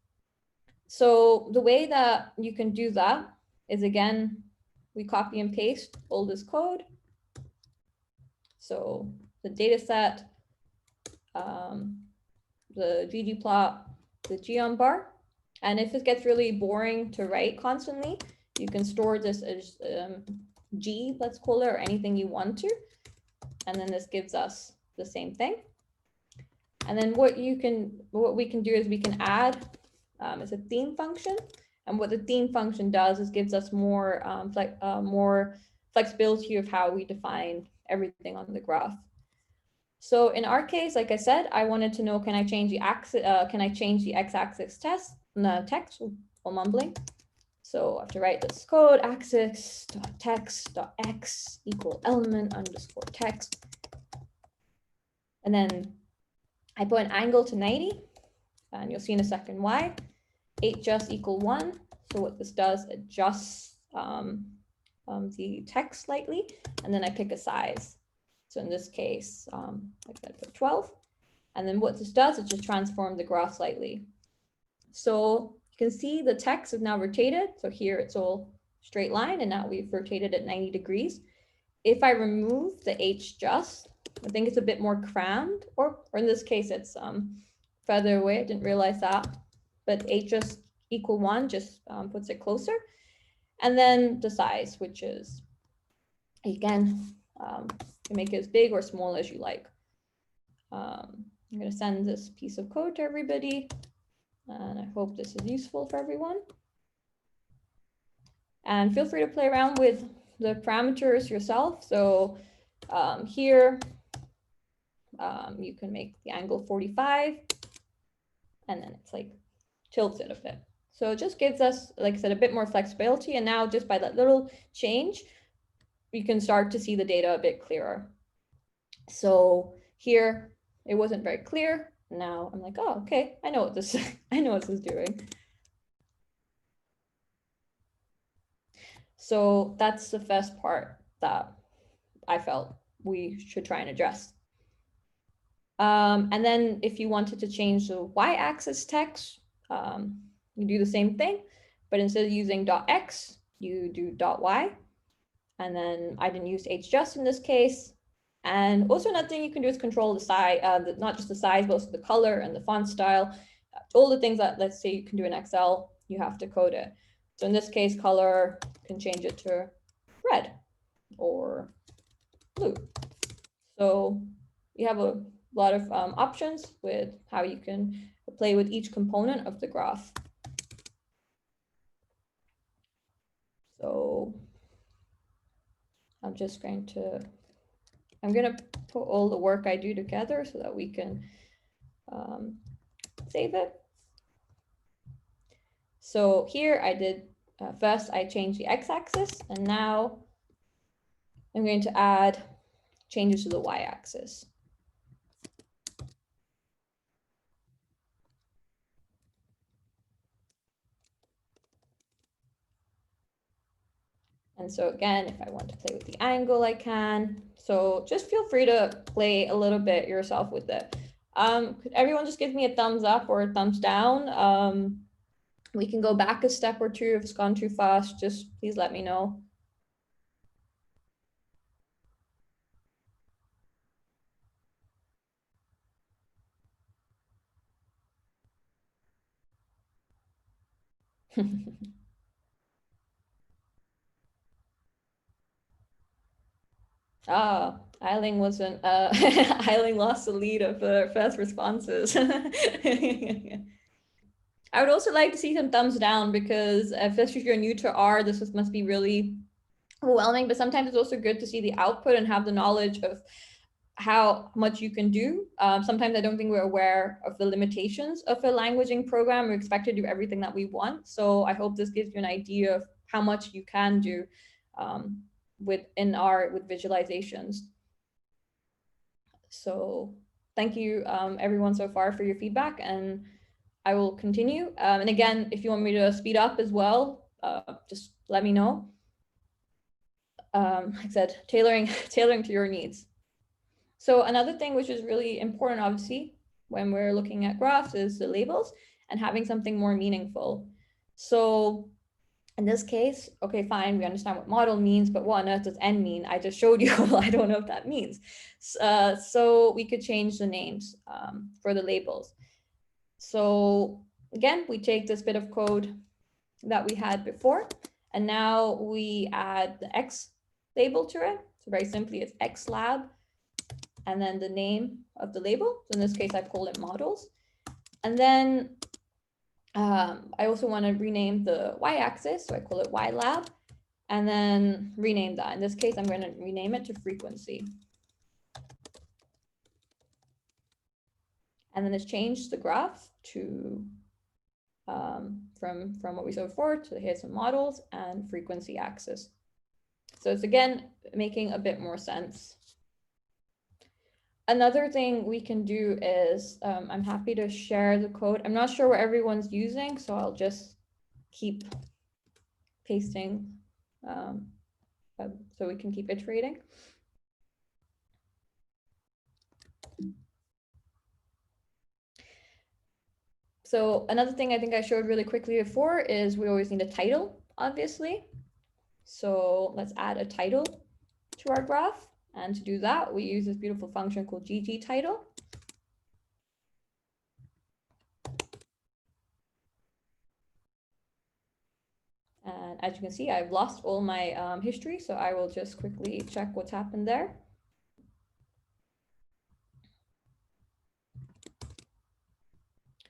So the way that you can do that is, again, we copy and paste all this code. So the data set, the ggplot, the geom bar. And if it gets really boring to write constantly, you can store this as G, let's call it, or anything you want to. And then this gives us the same thing. And then what we can do is we can add is a theme function. And what the theme function does is gives us more more flexibility of how we define everything on the graph. So in our case, like I said, I wanted to know, can I change the x-axis text while mumbling? So I have to write this code, axis.text.x equal element underscore text. And then I put an angle to 90, and you'll see in a second why. Adjust equal 1. So what this does, adjusts the text slightly, and then I pick a size. So in this case, like I put 12. And then what this does, it just transforms the graph slightly. So you can see the text is now rotated. So here it's all straight line, and now we've rotated it 90 degrees. If I remove the adjust, I think it's a bit more crammed, or in this case, it's further away. I didn't realize that, but 8 just equal 1 just puts it closer. And then the size, which is, again, you make it as big or small as you like. I'm going to send this piece of code to everybody, and I hope this is useful for everyone. And feel free to play around with the parameters yourself. So here, you can make the angle 45, and then it's like tilts it a bit. So it just gives us, like I said, a bit more flexibility. And now just by that little change, you can start to see the data a bit clearer. So here, it wasn't very clear. Now I'm like, oh, okay, I know what this is doing. So that's the first part that I felt we should try and address. And then if you wanted to change the y-axis text, you do the same thing, but instead of using .x, you do .y. And then I didn't use hjust in this case. And also another thing you can do is control the size, not just the size, but also the color and the font style. All the things that, let's say, you can do in Excel, you have to code it. So in this case, color, you can change it to red or blue. So you have a lot of options with how you can play with each component of the graph. So I'm going to put all the work I do together so that we can save it. So here I did, first I changed the x-axis, and now I'm going to add changes to the y-axis. And so again, if I want to play with the angle, I can. So just feel free to play a little bit yourself with it. Could everyone just give me a thumbs up or a thumbs down? We can go back a step or two if it's gone too fast. Just please let me know. Ah, Eiling wasn't, Eiling lost the lead of first responses. I would also like to see some thumbs down, because especially if you're new to R, this must be really overwhelming, but sometimes it's also good to see the output and have the knowledge of how much you can do. Sometimes I don't think we're aware of the limitations of a languaging program. We're expected to do everything that we want. So I hope this gives you an idea of how much you can do with visualizations. So thank you everyone so far for your feedback, and I will continue. And again, if you want me to speed up as well, just let me know. Like I said, tailoring to your needs. So another thing which is really important, obviously, when we're looking at graphs is the labels and having something more meaningful. So in this case, okay, fine, we understand what model means, but what on earth does N mean? I just showed you, I don't know what that means. So we could change the names for the labels. So again, we take this bit of code that we had before, and now we add the X label to it. So very simply, it's X lab, and then the name of the label. So in this case, I've called it models. And then I also want to rename the y-axis, so I call it Y lab, and then rename that. In this case, I'm going to rename it to frequency. And then it's changed the graph to from what we saw before to here's some models and frequency axis. So it's again making a bit more sense. Another thing we can do is I'm happy to share the code. I'm not sure what everyone's using, so I'll just keep pasting so we can keep iterating. So another thing I think I showed really quickly before is we always need a title, obviously. So let's add a title to our graph. And to do that, we use this beautiful function called ggtitle. And as you can see, I've lost all my history, so I will just quickly check what's happened there.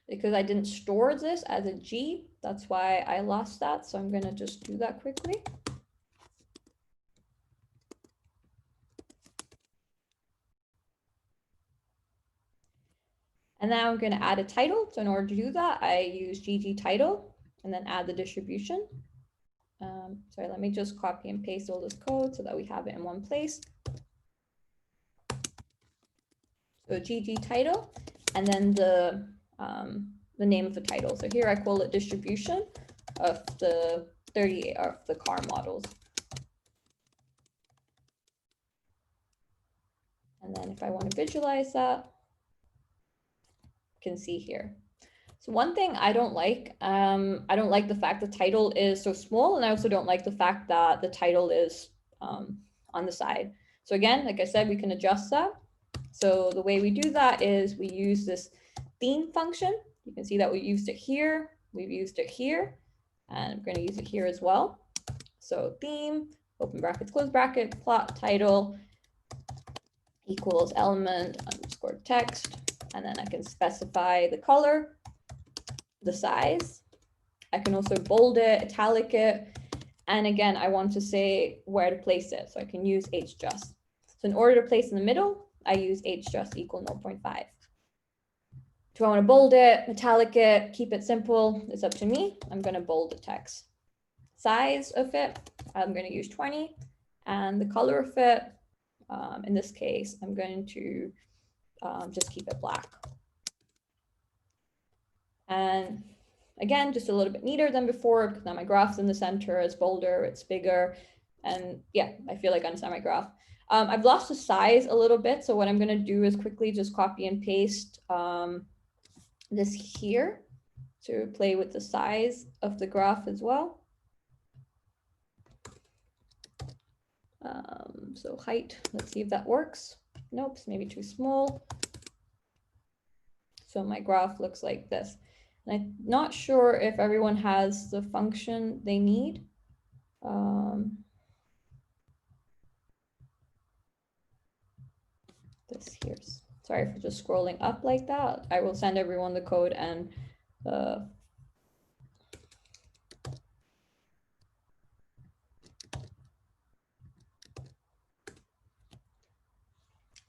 Because I didn't store this as a G, that's why I lost that. So I'm going to just do that quickly. And now I'm going to add a title. So in order to do that, I use ggtitle and then add the distribution. Sorry, let me just copy and paste all this code so that we have it in one place. So ggtitle, and then the name of the title. So here I call it distribution of the 38 of the car models. And then if I want to visualize that, you can see here. So one thing I don't like the fact the title is so small, and I also don't like the fact that the title is on the side. So again, like I said, we can adjust that. So the way we do that is we use this theme function. You can see that we used it here, we've used it here, and I'm going to use it here as well. So theme, open brackets, close bracket, plot title equals element underscore text, and then I can specify the color, the size. I can also bold it, italic it, and again, I want to say where to place it, so I can use hjust. So in order to place in the middle, I use hjust equal 0.5. Do I want to bold it, italic it, keep it simple? It's up to me. I'm going to bold the text. Size of it, I'm going to use 20, and the color of it, in this case, I'm going to just keep it black. And again, just a little bit neater than before, because now my graph's in the center, it's bolder, it's bigger, and yeah, I feel like I understand my graph. I've lost the size a little bit, so what I'm going to do is quickly just copy and paste this here to play with the size of the graph as well. So height, let's see if that works. Nope, it's maybe too small. So my graph looks like this. And I'm not sure if everyone has the function they need. This here's, sorry for just scrolling up like that. I will send everyone the code and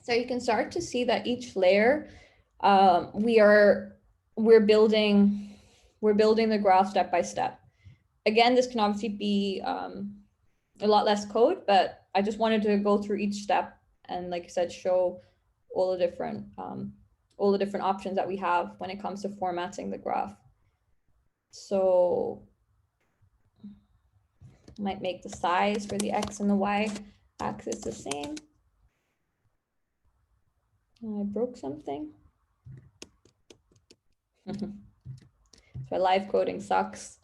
so you can start to see that each layer, we're building the graph step by step. Again, this can obviously be a lot less code, but I just wanted to go through each step and, like I said, show all the different options that we have when it comes to formatting the graph. So I might make the size for the X and the Y axis the same. I broke something. So live coding sucks.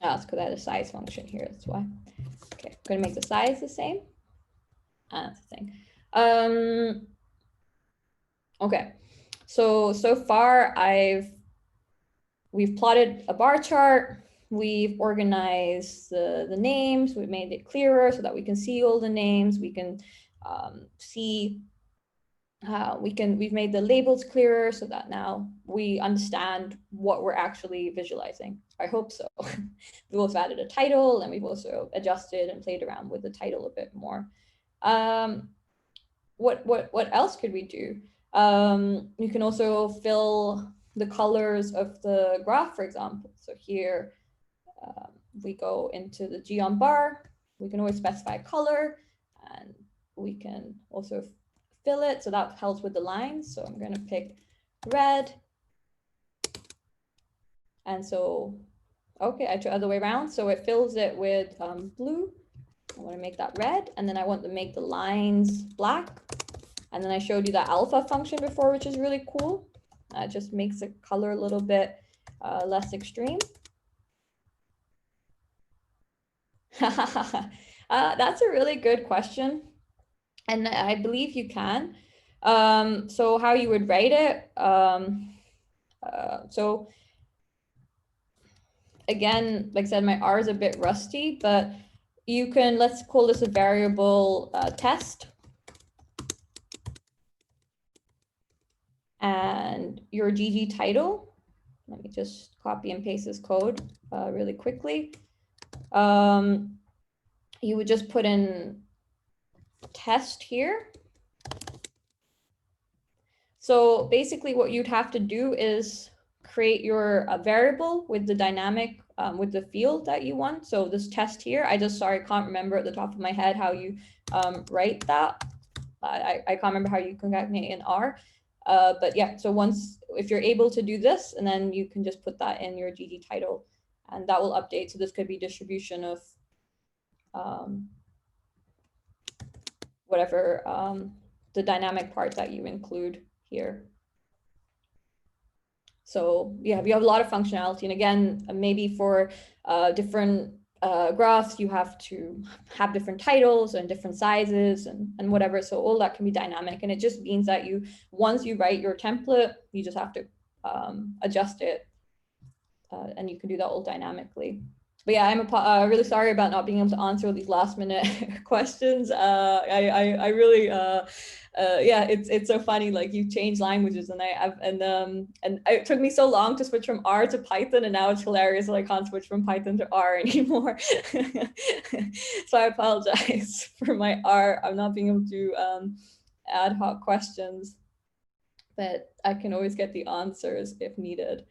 It's because I had a size function here, that's why. Okay, I'm gonna make the size the same. That's the thing. Okay, so far we've plotted a bar chart. We've organized the names. We've made it clearer so that we can see all the names. We can see we've made the labels clearer so that now we understand what we're actually visualizing. I hope so. We've also added a title, and we've also adjusted and played around with the title a bit more. What else could we do? You can also fill the colors of the graph, for example. So here we go into the geom bar. We can always specify color, and we can also fill it. So that helps with the lines. So I'm going to pick red. And so, okay, I try the other way around. So it fills it with blue. I want to make that red. And then I want to make the lines black. And then I showed you that alpha function before, which is really cool. It just makes the color a little bit less extreme? That's a really good question. And I believe you can. So how you would write it. So again, like I said, my R is a bit rusty, but you can, let's call this a variable test. And your GG title, let me just copy and paste this code really quickly. You would just put in test here. So basically what you'd have to do is create your variable with the dynamic, with the field that you want. So this test here, I can't remember at the top of my head how you write that. I can't remember how you concatenate in R. But yeah, so if you're able to do this, and then you can just put that in your GG title, and that will update. So this could be distribution of whatever the dynamic part that you include here. So yeah, we have a lot of functionality. And again, maybe for different graphs, you have to have different titles and different sizes and whatever. So all that can be dynamic. And it just means that once you write your template, you just have to adjust it. And you can do that all dynamically. But yeah, I'm really sorry about not being able to answer all these last minute questions. I really, yeah, it's so funny. Like you change languages, and it took me so long to switch from R to Python, and now it's hilarious that I can't switch from Python to R anymore. So I apologize for my R. I'm not being able to do ad hoc questions, but I can always get the answers if needed.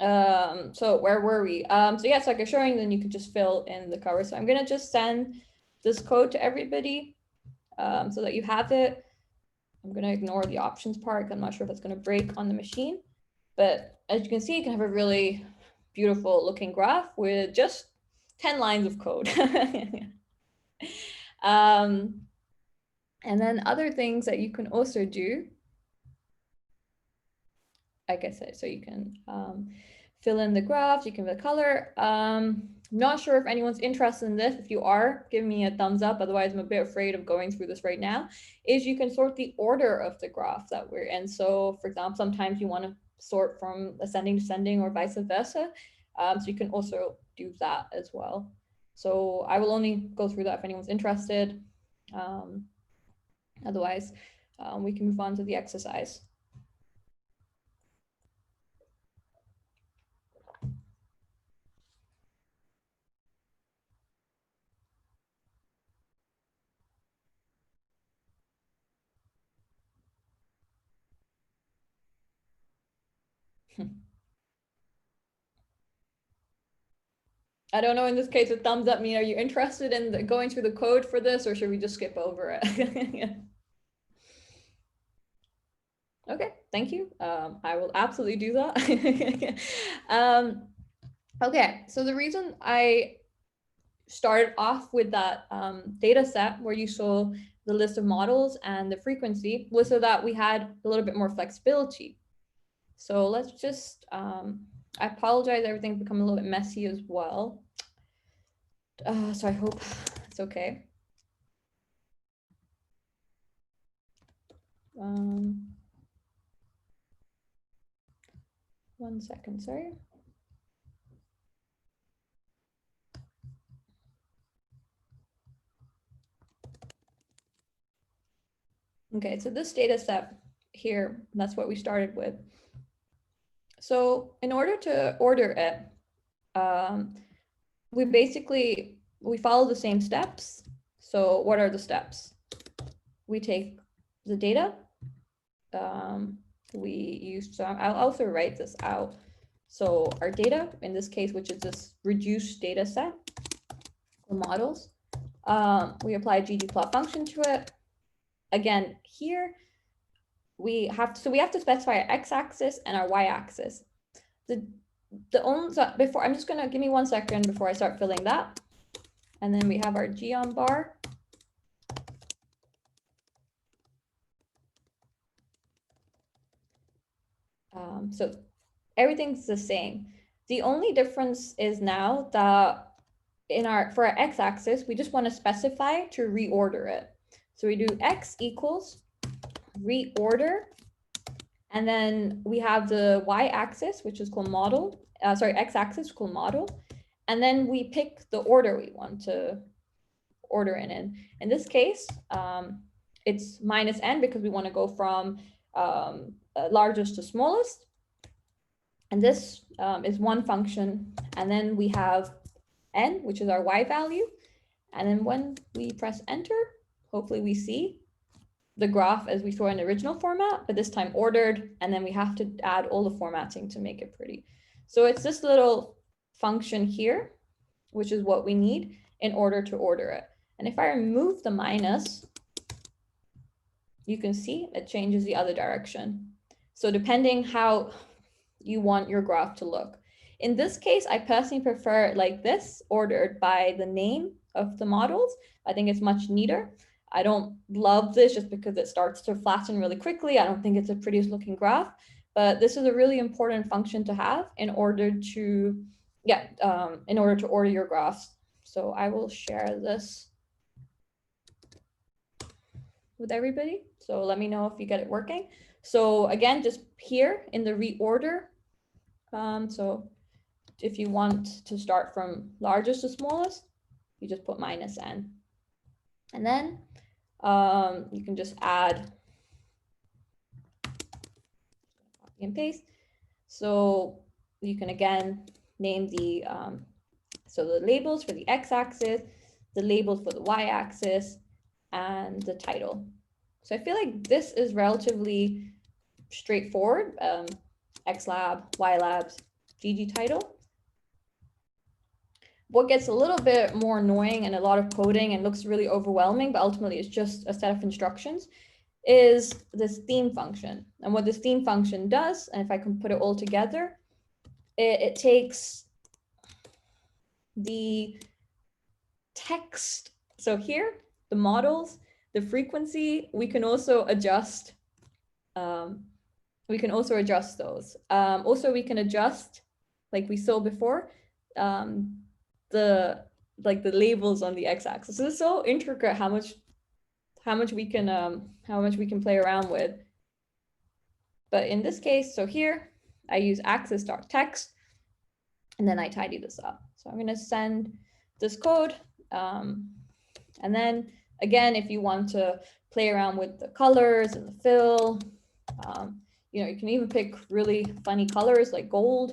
So where were we? So yeah, so like I'm showing, then you can just fill in the cover. So I'm gonna just send this code to everybody so that you have it. I'm gonna ignore the options part. I'm not sure if it's gonna break on the machine, but as you can see, you can have a really beautiful looking graph with just 10 lines of code. And then other things that you can also do, like I said, so you can fill in the graphs, you can fill the color. Not sure if anyone's interested in this. If you are, give me a thumbs up. Otherwise, I'm a bit afraid of going through this right now. Is you can sort the order of the graph that we're in. So for example, sometimes you want to sort from ascending to descending or vice versa. So you can also do that as well. So I will only go through that if anyone's interested. Otherwise, we can move on to the exercise. I don't know, in this case, a thumbs up mean, are you interested in going through the code for this, or should we just skip over it? Okay, thank you. I will absolutely do that. Okay, so the reason I started off with that data set where you saw the list of models and the frequency was so that we had a little bit more flexibility. So let's just, I apologize, everything's become a little bit messy as well. So I hope it's okay. One second, sorry. Okay, so this data set here, that's what we started with. So in order to order it, we follow the same steps. So what are the steps? We take the data. So I'll also write this out. So our data, in this case, which is this reduced data set, the models, we apply a ggplot function to it. Again, here we have to specify our x-axis and our y-axis. I'm just gonna give me 1 second before I start filling that. And then we have our geom bar. So everything's the same. The only difference is now that for our x-axis, we just want to specify to reorder it. So we do x equals reorder, and then we have the y-axis, which is called model, x-axis called model, and then we pick the order we want to order it in. In this case, it's -n because we want to go from largest to smallest. And this is one function. And then we have n, which is our y value. And then when we press enter, hopefully we see the graph as we saw in the original format, but this time ordered. And then we have to add all the formatting to make it pretty. So it's this little function here, which is what we need in order to order it. And if I remove the minus, you can see it changes the other direction. So depending how you want your graph to look. In this case, I personally prefer it like this, ordered by the name of the models. I think it's much neater. I don't love this just because it starts to flatten really quickly. I don't think it's the prettiest looking graph, but this is a really important function to have in order to, order your graphs. So I will share this with everybody. So let me know if you get it working. So again, just here in the reorder. So if you want to start from largest to smallest, you just put -n. And then you can just add, copy and paste. So you can again name the, so the labels for the x-axis, the labels for the y-axis, and the title. So I feel like this is relatively straightforward. XLab, YLabs, GG title. What gets a little bit more annoying and a lot of coding and looks really overwhelming, but ultimately it's just a set of instructions, is this theme function. And what this theme function does, and if I can put it all together, it takes the text. So here, the models, the frequency, we can also adjust. We can also adjust those. Also, we can adjust, like we saw before, the labels on the x-axis. So it's so intricate how much we can play around with. But in this case, so here I use axis.text, and then I tidy this up. So I'm going to send this code, and then again, if you want to play around with the colors and the fill, you can even pick really funny colors like gold.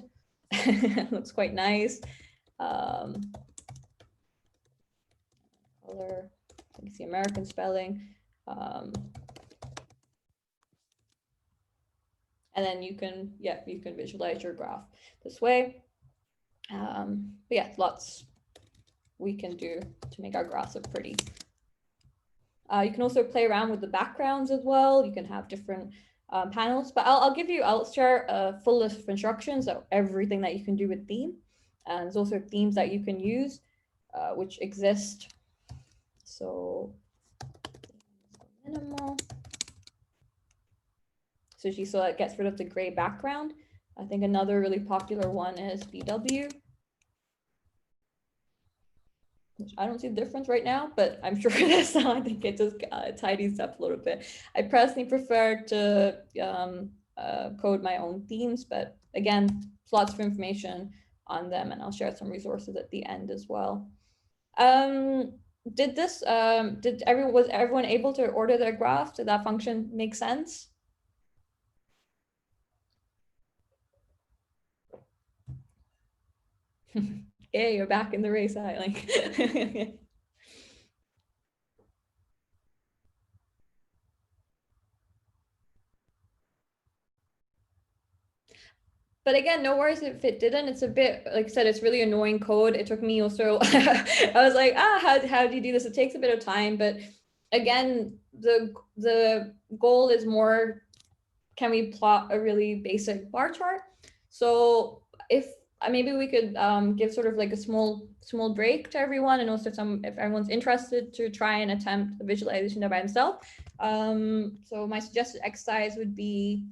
Looks quite nice. Color, you can see American spelling. And then you can visualize your graph this way. But yeah, lots we can do to make our graphs look pretty. You can also play around with the backgrounds as well. You can have different panels, but I'll share a full list of instructions of everything that you can do with theme. And there's also themes that you can use, which exist. So minimal. So you saw it gets rid of the gray background. I think another really popular one is BW, which I don't see the difference right now, but I'm sure this now I think it just tidies up a little bit. I personally prefer to code my own themes, but again, lots of information on them, and I'll share some resources at the end as well. Was everyone able to order their graph? Did that function make sense? Yeah, you're back in the race, I like. But again, no worries if it didn't. It's a bit, like I said, it's really annoying code. It took me also, I was like, how do you do this? It takes a bit of time, but again, the goal is more, can we plot a really basic bar chart? So if maybe we could give sort of like a small break to everyone, and also if everyone's interested to try and attempt a visualization by himself. So my suggested exercise would be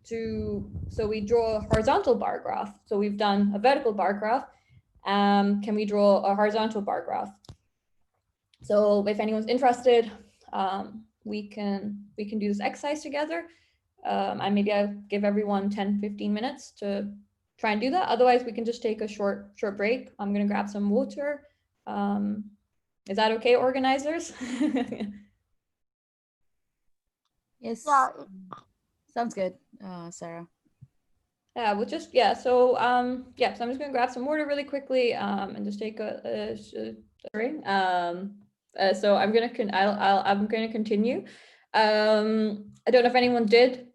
so we draw a horizontal bar graph. So we've done a vertical bar graph. Can we draw a horizontal bar graph? So if anyone's interested, we can do this exercise together. And maybe I'll give everyone 10-15 minutes to try and do that. Otherwise, we can just take a short break. I'm gonna grab some water. Is that okay, organizers? Yes. Yeah. Sounds good, Sarah. Yeah, we'll just, yeah, so so I'm just gonna grab some water really quickly and just take a sorry. So I'm gonna I'm gonna continue. I don't know if anyone did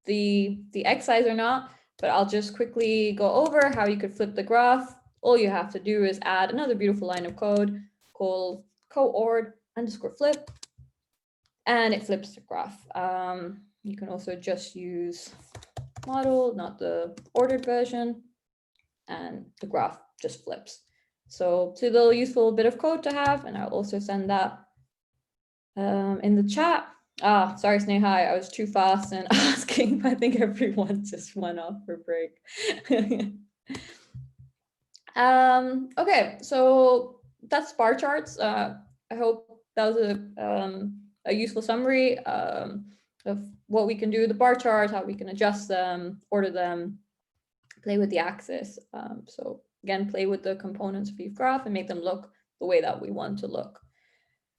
the exercise or not, but I'll just quickly go over how you could flip the graph. All you have to do is add another beautiful line of code called coord_flip, and it flips the graph. You can also just use model, not the ordered version, and the graph just flips. So it's a little useful bit of code to have, and I'll also send that in the chat. Sorry, Sneha, I was too fast in asking, but I think everyone just went off for break. Okay, so that's bar charts. I hope that was a useful summary of what we can do with the bar charts, how we can adjust them, order them, play with the axis. So again, play with the components of your graph and make them look the way that we want to look.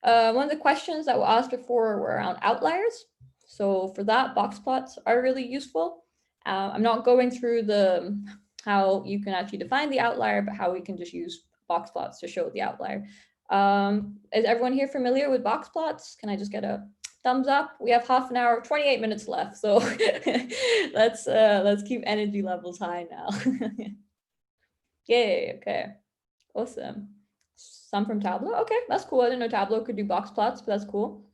One of the questions that were asked before were around outliers. So for that, box plots are really useful. I'm not going through how you can actually define the outlier, but how we can just use box plots to show the outlier. Is everyone here familiar with box plots? Can I just get a thumbs up? We have half an hour, 28 minutes left. So let's keep energy levels high now. Yay, okay, awesome. Some from Tableau, okay, that's cool. I didn't know Tableau could do box plots, but that's cool.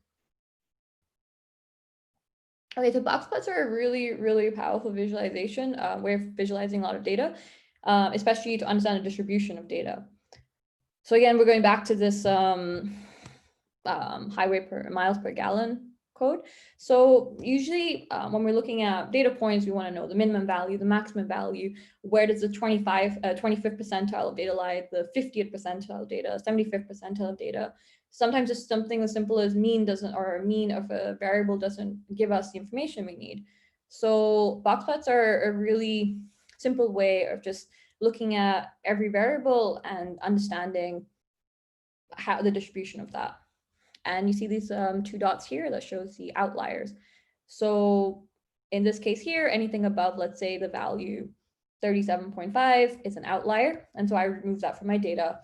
Okay, so box plots are a really, really powerful visualization way of visualizing a lot of data, especially to understand the distribution of data. So again, we're going back to this highway per miles per gallon code. So usually when we're looking at data points, we want to know the minimum value, the maximum value, where does the 25th percentile of data lie, the 50th percentile of data, 75th percentile of data. Sometimes just something as simple as mean of a variable doesn't give us the information we need. So box plots are a really simple way of just looking at every variable and understanding how the distribution of that. And you see these two dots here that shows the outliers. So in this case here, anything above, let's say the value 37.5 is an outlier. And so I remove that from my data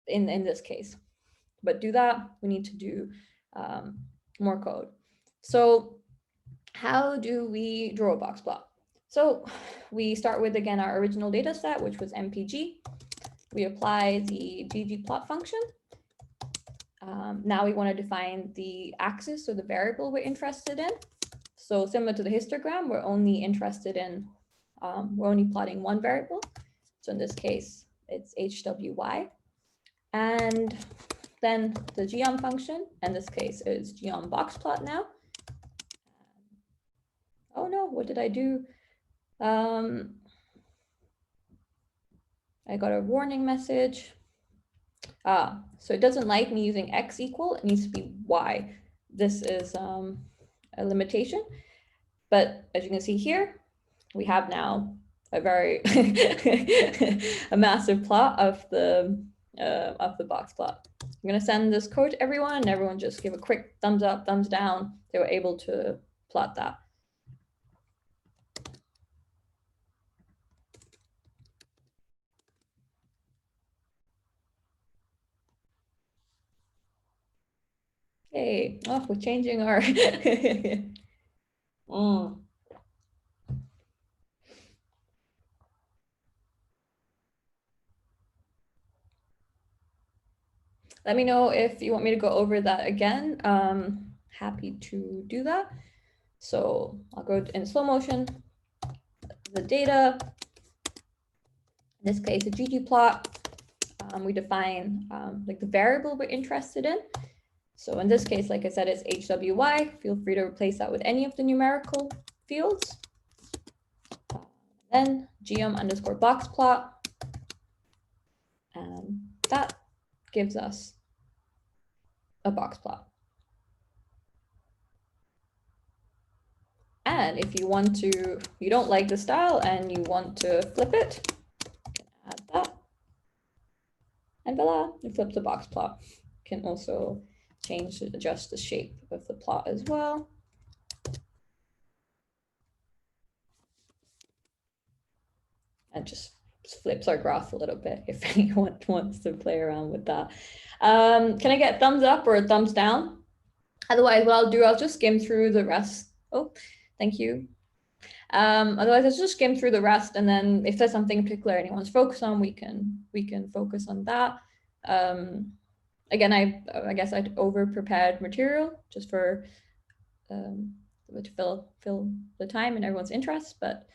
in this case. But do that, we need to do more code. So how do we draw a box plot? So we start with, again, our original data set, which was MPG. We apply the ggplot function. Now we want to define the axis, so the variable we're interested in. So similar to the histogram, we're only interested in, we're only plotting one variable. So in this case, it's HWY. And then the geom function, in this case, is geom box plot now. Oh no, what did I do? I got a warning message. So it doesn't like me using X equal, it needs to be Y. This is a limitation, but as you can see here, we have now a very a massive plot of the box plot. I'm gonna send this code to everyone, and everyone just give a quick thumbs up, thumbs down. They were able to plot that. Hey, oh, we're changing our Let me know if you want me to go over that again. Happy to do that. So I'll go in slow motion. The data, in this case, a ggplot. We define like the variable we're interested in. So in this case, like I said, it's HWY. Feel free to replace that with any of the numerical fields. Then geom_boxplot. And that gives us a box plot. And if you want to, you don't like the style and you want to flip it, add that. And voila, it flips the box plot. You can also adjust the shape of the plot as well. And just flips our graph a little bit if anyone wants to play around with that. Can I get a thumbs up or a thumbs down? Otherwise, what I'll do, I'll just skim through the rest. Oh, thank you. Otherwise, let's just skim through the rest, and then if there's something in particular anyone's focused on, we can focus on that. Again, I guess I'd over-prepared material just for to fill the time and everyone's interest, but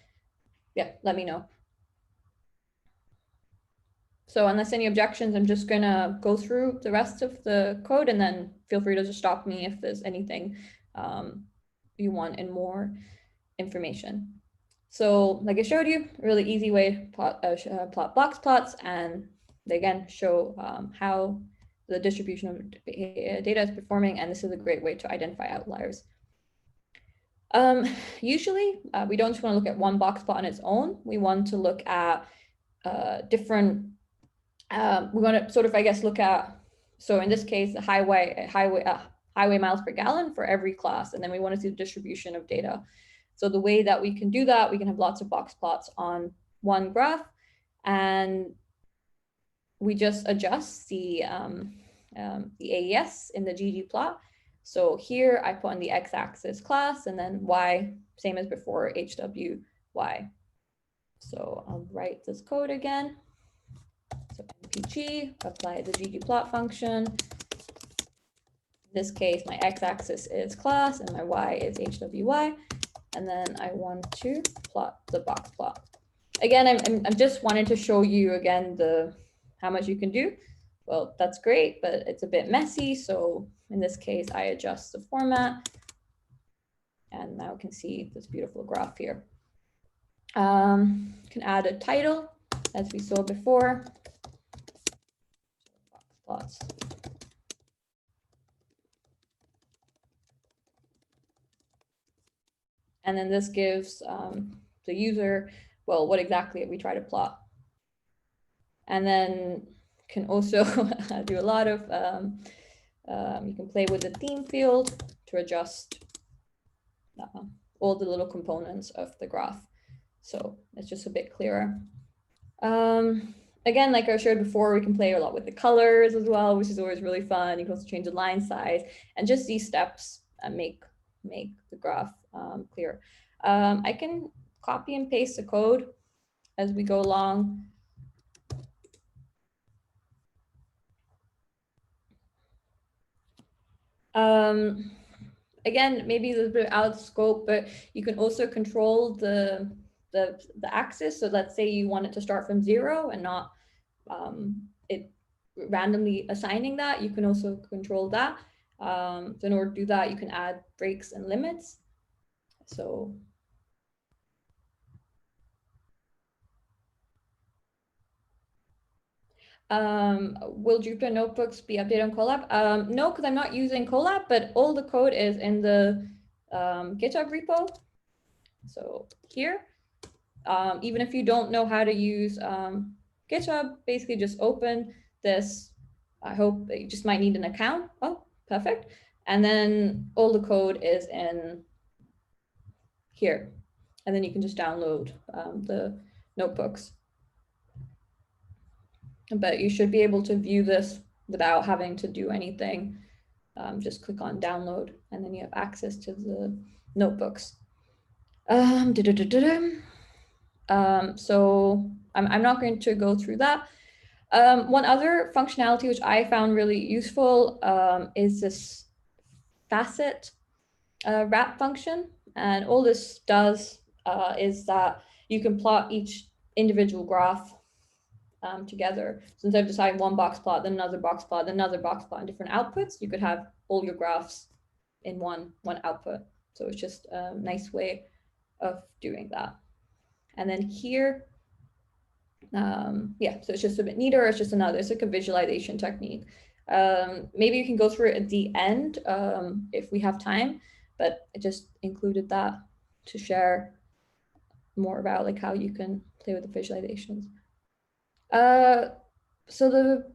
yeah, let me know. So unless any objections, I'm just gonna go through the rest of the code, and then feel free to just stop me if there's anything you want in more information. So like I showed you, a really easy way to plot box plots, and they again show how the distribution of data is performing, and this is a great way to identify outliers. Usually, we don't just want to look at one box plot on its own. We want to look at different, we want to sort of, I guess, look at, so in this case, the highway miles per gallon for every class, and then we want to see the distribution of data. So the way that we can do that, we can have lots of box plots on one graph, and we just adjust the AES in the ggplot. So here I put on the x-axis class, and then y, same as before, HWY. So I'll write this code again. So mpg, apply the ggplot function. In this case, my x-axis is class and my y is HWY. And then I want to plot the box plot. Again, I'm just wanting to show you again how much you can do. Well, that's great, but it's a bit messy. So in this case, I adjust the format. And now we can see this beautiful graph here. Can add a title, as we saw before. Box plots. And then this gives the user, well, what exactly we try to plot. And then can also do a lot of, you can play with the theme field to adjust all the little components of the graph. So it's just a bit clearer. Again, like I showed before, we can play a lot with the colors as well, which is always really fun. You can also change the line size, and just these steps make the graph clear. I can copy and paste the code as we go along. Again, maybe a little bit out of scope, but you can also control the axis. So let's say you want it to start from 0 and not it randomly assigning that. You can also control that. So in order to do that, you can add breaks and limits. So will Jupyter Notebooks be updated on Colab? No, because I'm not using Colab, but all the code is in the GitHub repo. So here, even if you don't know how to use GitHub, basically just open this. I hope you just might need an account. Oh, perfect. And then all the code is in here. And then you can just download the notebooks. But you should be able to view this without having to do anything. Just click on download, and then you have access to the notebooks. So I'm not going to go through that. One other functionality which I found really useful is this facet wrap function. And all this does is that you can plot each individual graph together. So instead of deciding one box plot, then another box plot, then another box plot, and different outputs, you could have all your graphs in one output. So it's just a nice way of doing that. And then here, yeah, so it's just a bit neater. It's just another, it's like a visualization technique. Maybe you can go through it at the end if we have time, but I just included that to share more about like how you can play with the visualizations. So the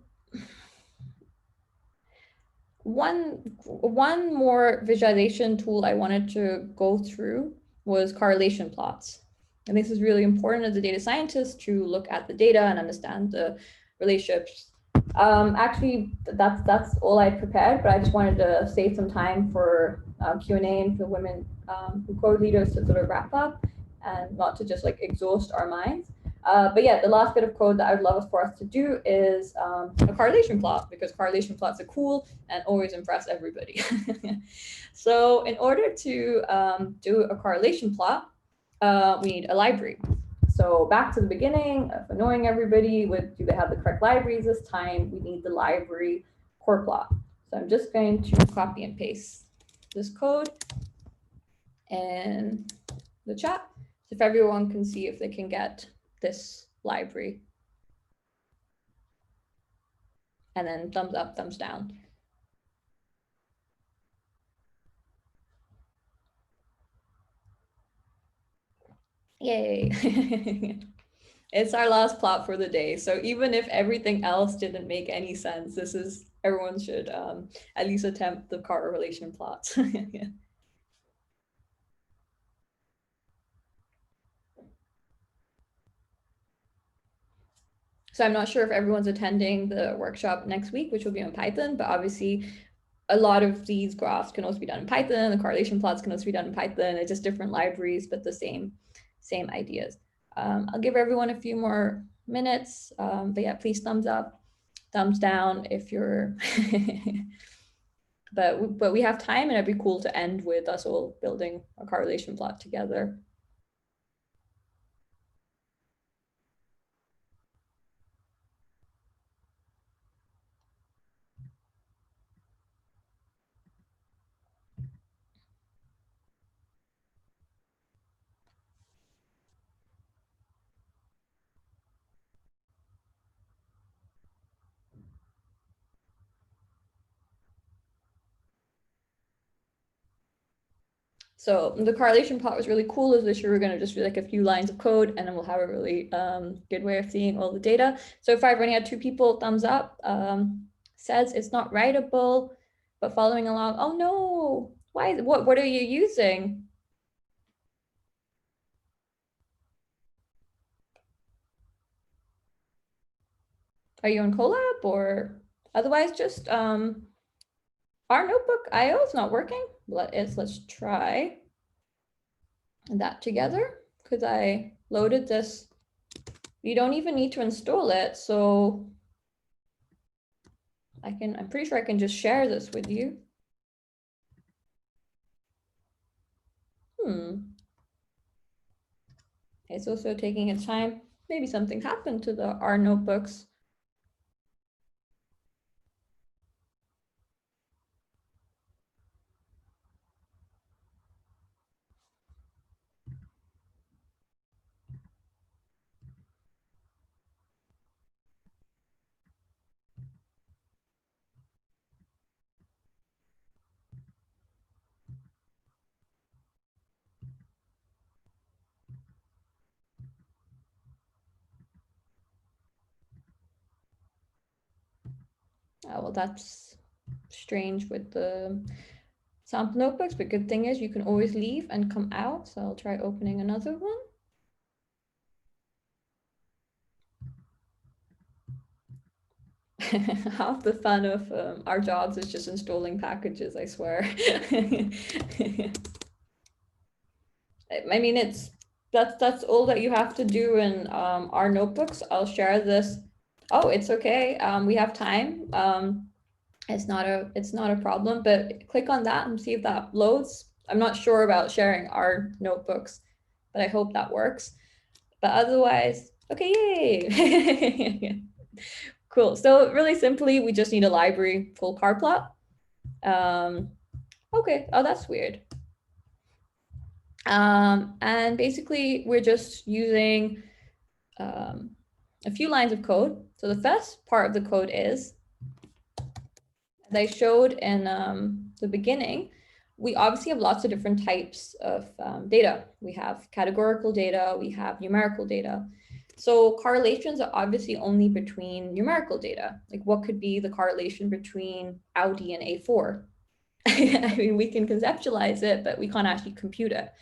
one more visualization tool I wanted to go through was correlation plots. And this is really important as a data scientist to look at the data and understand the relationships. Actually, that's all I prepared, but I just wanted to save some time for Q&A and for women who code leaders to sort of wrap up and not to just like exhaust our minds. But yeah, the last bit of code that I would love for us to do is a correlation plot, because correlation plots are cool and always impress everybody. So in order to do a correlation plot, we need a library. So back to the beginning of annoying everybody with, do they have the correct libraries this time? We need the library core plot. So I'm just going to copy and paste this code in the chat, so if everyone can see if they can get this library. And then thumbs up, thumbs down. Yay. It's our last plot for the day. So even if everything else didn't make any sense, this is, everyone should at least attempt the correlation plots. Yeah. So I'm not sure if everyone's attending the workshop next week, which will be on Python, but obviously a lot of these graphs can also be done in Python. The correlation plots can also be done in Python. It's just different libraries, but the same ideas. I'll give everyone a few more minutes, but yeah, please thumbs up, thumbs down if you're, but we have time, and it'd be cool to end with us all building a correlation plot together. So the correlation plot was really cool. Is this year we're going to just do like a few lines of code, and then we'll have a really good way of seeing all the data. So if I've only had 2 people, thumbs up. Says it's not writable, but following along. Oh no, why? What are you using? Are you on Colab, or otherwise just our notebook IO is not working? Let's try that together, because I loaded this. You don't even need to install it, so I'm pretty sure I can just share this with you. It's also taking its time. Maybe something happened to the R notebooks. Oh, well, that's strange with the sample notebooks, but good thing is you can always leave and come out. So I'll try opening another one. Half the fun of our jobs is just installing packages, I swear. I mean, that's all that you have to do in our notebooks. I'll share this. Oh, it's okay. We have time. It's not a problem, but click on that and see if that loads. I'm not sure about sharing our notebooks, but I hope that works. But otherwise, okay, yay. Cool. So really simply, we just need a library full car plot. Okay, oh, that's weird. And basically, we're just using a few lines of code. So the first part of the code is, as I showed in the beginning, we obviously have lots of different types of data. We have categorical data, we have numerical data. So correlations are obviously only between numerical data. Like what could be the correlation between Audi and A4? I mean, we can conceptualize it, but we can't actually compute it.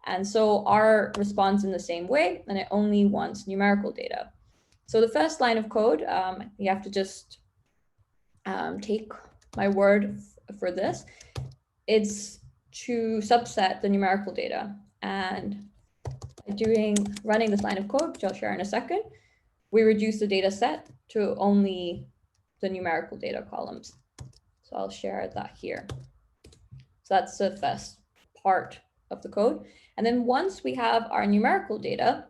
And so R responds in the same way, and it only wants numerical data. So the first line of code, you have to just take my word for this. It's to subset the numerical data. And running this line of code, which I'll share in a second, we reduce the data set to only the numerical data columns. So I'll share that here. So that's the first part of the code. And then once we have our numerical data,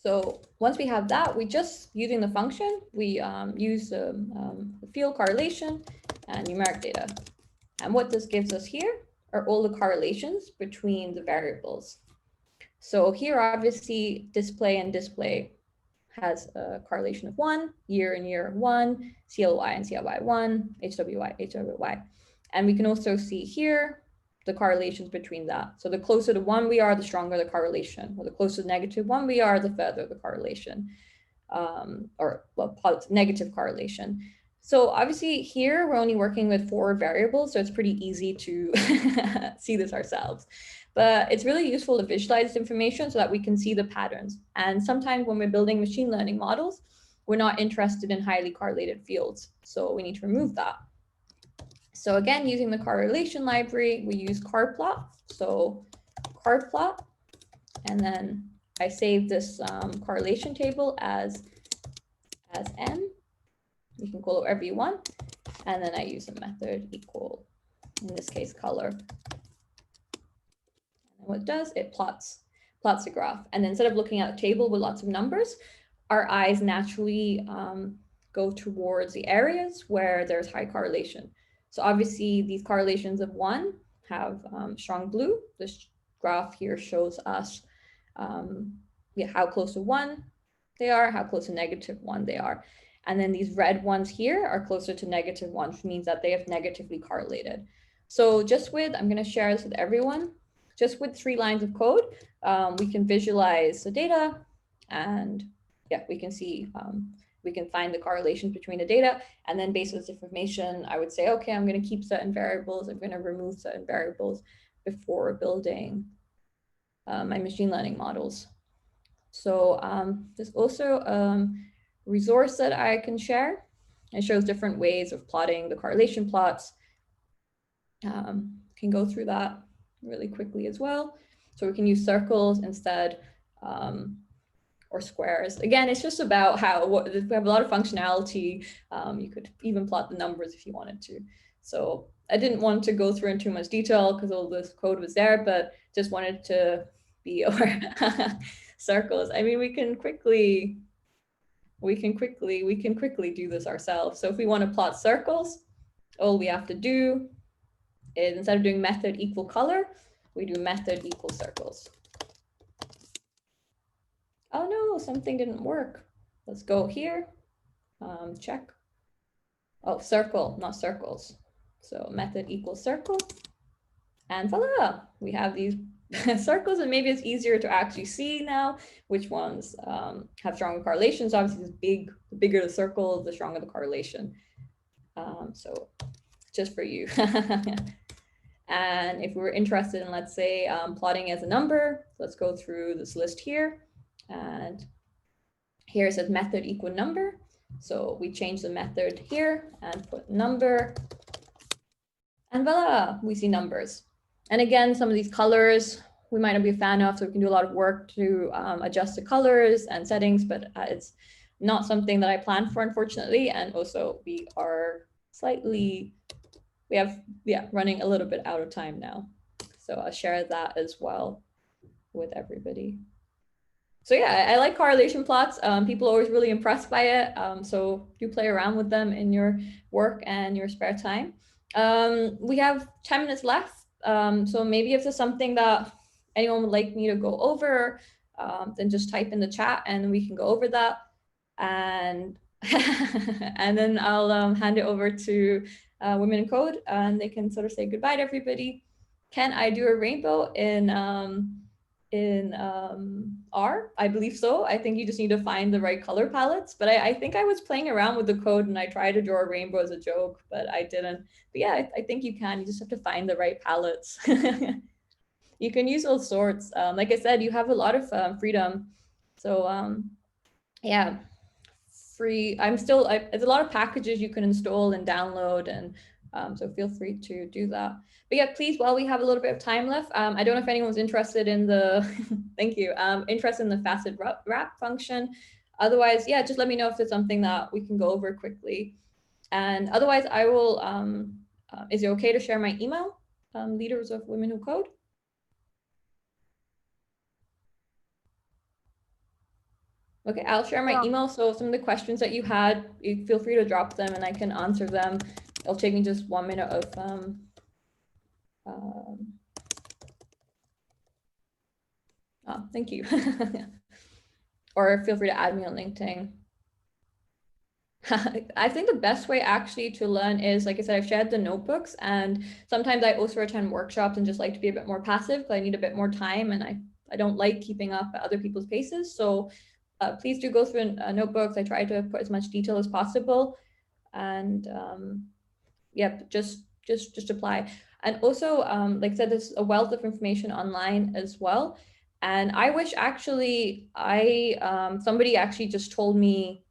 so once we have that, we just, using the function, we use the field correlation and numeric data. And what this gives us here are all the correlations between the variables. So here, obviously, display and display has a correlation of 1, year and year 1, CLY and CLY 1, HWY, HWY. And we can also see here the correlations between that. So the closer to 1 we are, the stronger the correlation, or the closer to -1 we are, the further the correlation, or well, negative correlation. So obviously here we're only working with 4 variables, so it's pretty easy to see this ourselves. But it's really useful to visualize this information so that we can see the patterns. And sometimes when we're building machine learning models, we're not interested in highly correlated fields. So we need to remove that. So again, using the correlation library, we use carplot. So carplot, and then I save this correlation table as n. You can call it whatever you want. And then I use a method equal, in this case, color. And what it does, it plots a graph. And then instead of looking at a table with lots of numbers, our eyes naturally go towards the areas where there's high correlation. So obviously these correlations of 1 have strong blue. This graph here shows us how close to 1 they are, how close to -1 they are. And then these red ones here are closer to -1, which means that they have negatively correlated. So just with, I'm going to share this with everyone, just with 3 lines of code, we can visualize the data, and yeah, we can see, we can find the correlations between the data. And then based on this information, I would say, okay, I'm going to keep certain variables, I'm going to remove certain variables before building my machine learning models. So there's also resource that I can share. It shows different ways of plotting the correlation plots. Can go through that really quickly as well. So we can use circles instead, or squares. Again, it's just about we have a lot of functionality. You could even plot the numbers if you wanted to. So I didn't want to go through in too much detail because all this code was there, but just wanted to be aware. Circles. I mean, we can quickly do this ourselves. So if we want to plot circles, all we have to do is, instead of doing method equal color, we do method equal circles. Oh no, something didn't work. Let's go here, check. Oh, circle, not circles. So method equals circle, and voila, we have these circles, and maybe it's easier to actually see now which ones have stronger correlations. Obviously, the bigger the circle, the stronger the correlation. So just for you. And if we were interested in, let's say, plotting as a number, let's go through this list here. And here it says method equal number. So we change the method here and put number. And voila, we see numbers. And again, some of these colors we might not be a fan of, so we can do a lot of work to adjust the colors and settings, but it's not something that I planned for, unfortunately. And also we are running a little bit out of time now. So I'll share that as well. with everybody. So yeah, I like correlation plots. People are always really impressed by it. So do play around with them in your work and your spare time. We have 10 minutes left. So maybe if there's something that anyone would like me to go over, then just type in the chat and we can go over that. And and then I'll hand it over to Women in Code, and they can sort of say goodbye to everybody. Can I do a rainbow in R? I believe so. I think you just need to find the right color palettes. But I think I was playing around with the code and I tried to draw a rainbow as a joke, but I didn't. But yeah, I think you can. You just have to find the right palettes. You can use all sorts. Like I said, you have a lot of freedom. So yeah, free. There's a lot of packages you can install and download, and so feel free to do that. But yeah, please, while we have a little bit of time left, I don't know if anyone's interested in the, thank you, interested in the facet wrap function. Otherwise, yeah, just let me know if it's something that we can go over quickly. And otherwise, I will, is it okay to share my email, leaders of Women Who Code? Okay, I'll share my email. So some of the questions that you had, you feel free to drop them and I can answer them. It'll take me just 1 minute of oh, thank you. Or feel free to add me on LinkedIn. I think the best way actually to learn is, like I said, I've shared the notebooks, and sometimes I also attend workshops and just like to be a bit more passive because I need a bit more time and I don't like keeping up at other people's paces. So please do go through notebooks. I try to put as much detail as possible, and yep, just apply. And also, like I said, there's a wealth of information online as well. And I wish actually somebody actually just told me,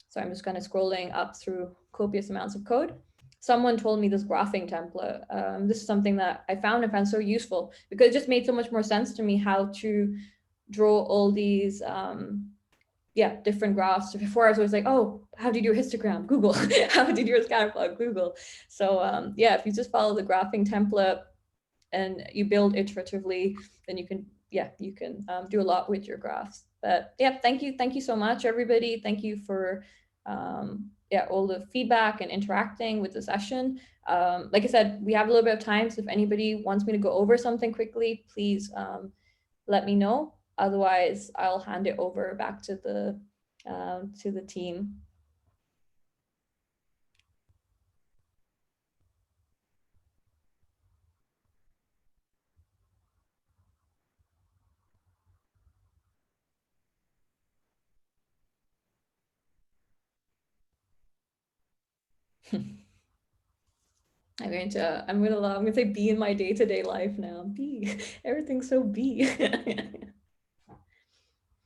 so I'm just kind of scrolling up through copious amounts of code. Someone told me this graphing template. This is something that I found so useful because it just made so much more sense to me how to draw all these different graphs. So before I was always like, oh, how do you do a histogram? Google. How do you do a scatter plot? Google. So yeah, if you just follow the graphing template and you build iteratively, then you can do a lot with your graphs. But yeah, thank you so much, everybody. Thank you for all the feedback and interacting with the session. Like I said, we have a little bit of time, so if anybody wants me to go over something quickly, please let me know. Otherwise, I'll hand it over back to the team. I'm gonna say be in my day-to-day life now. Be everything's so be.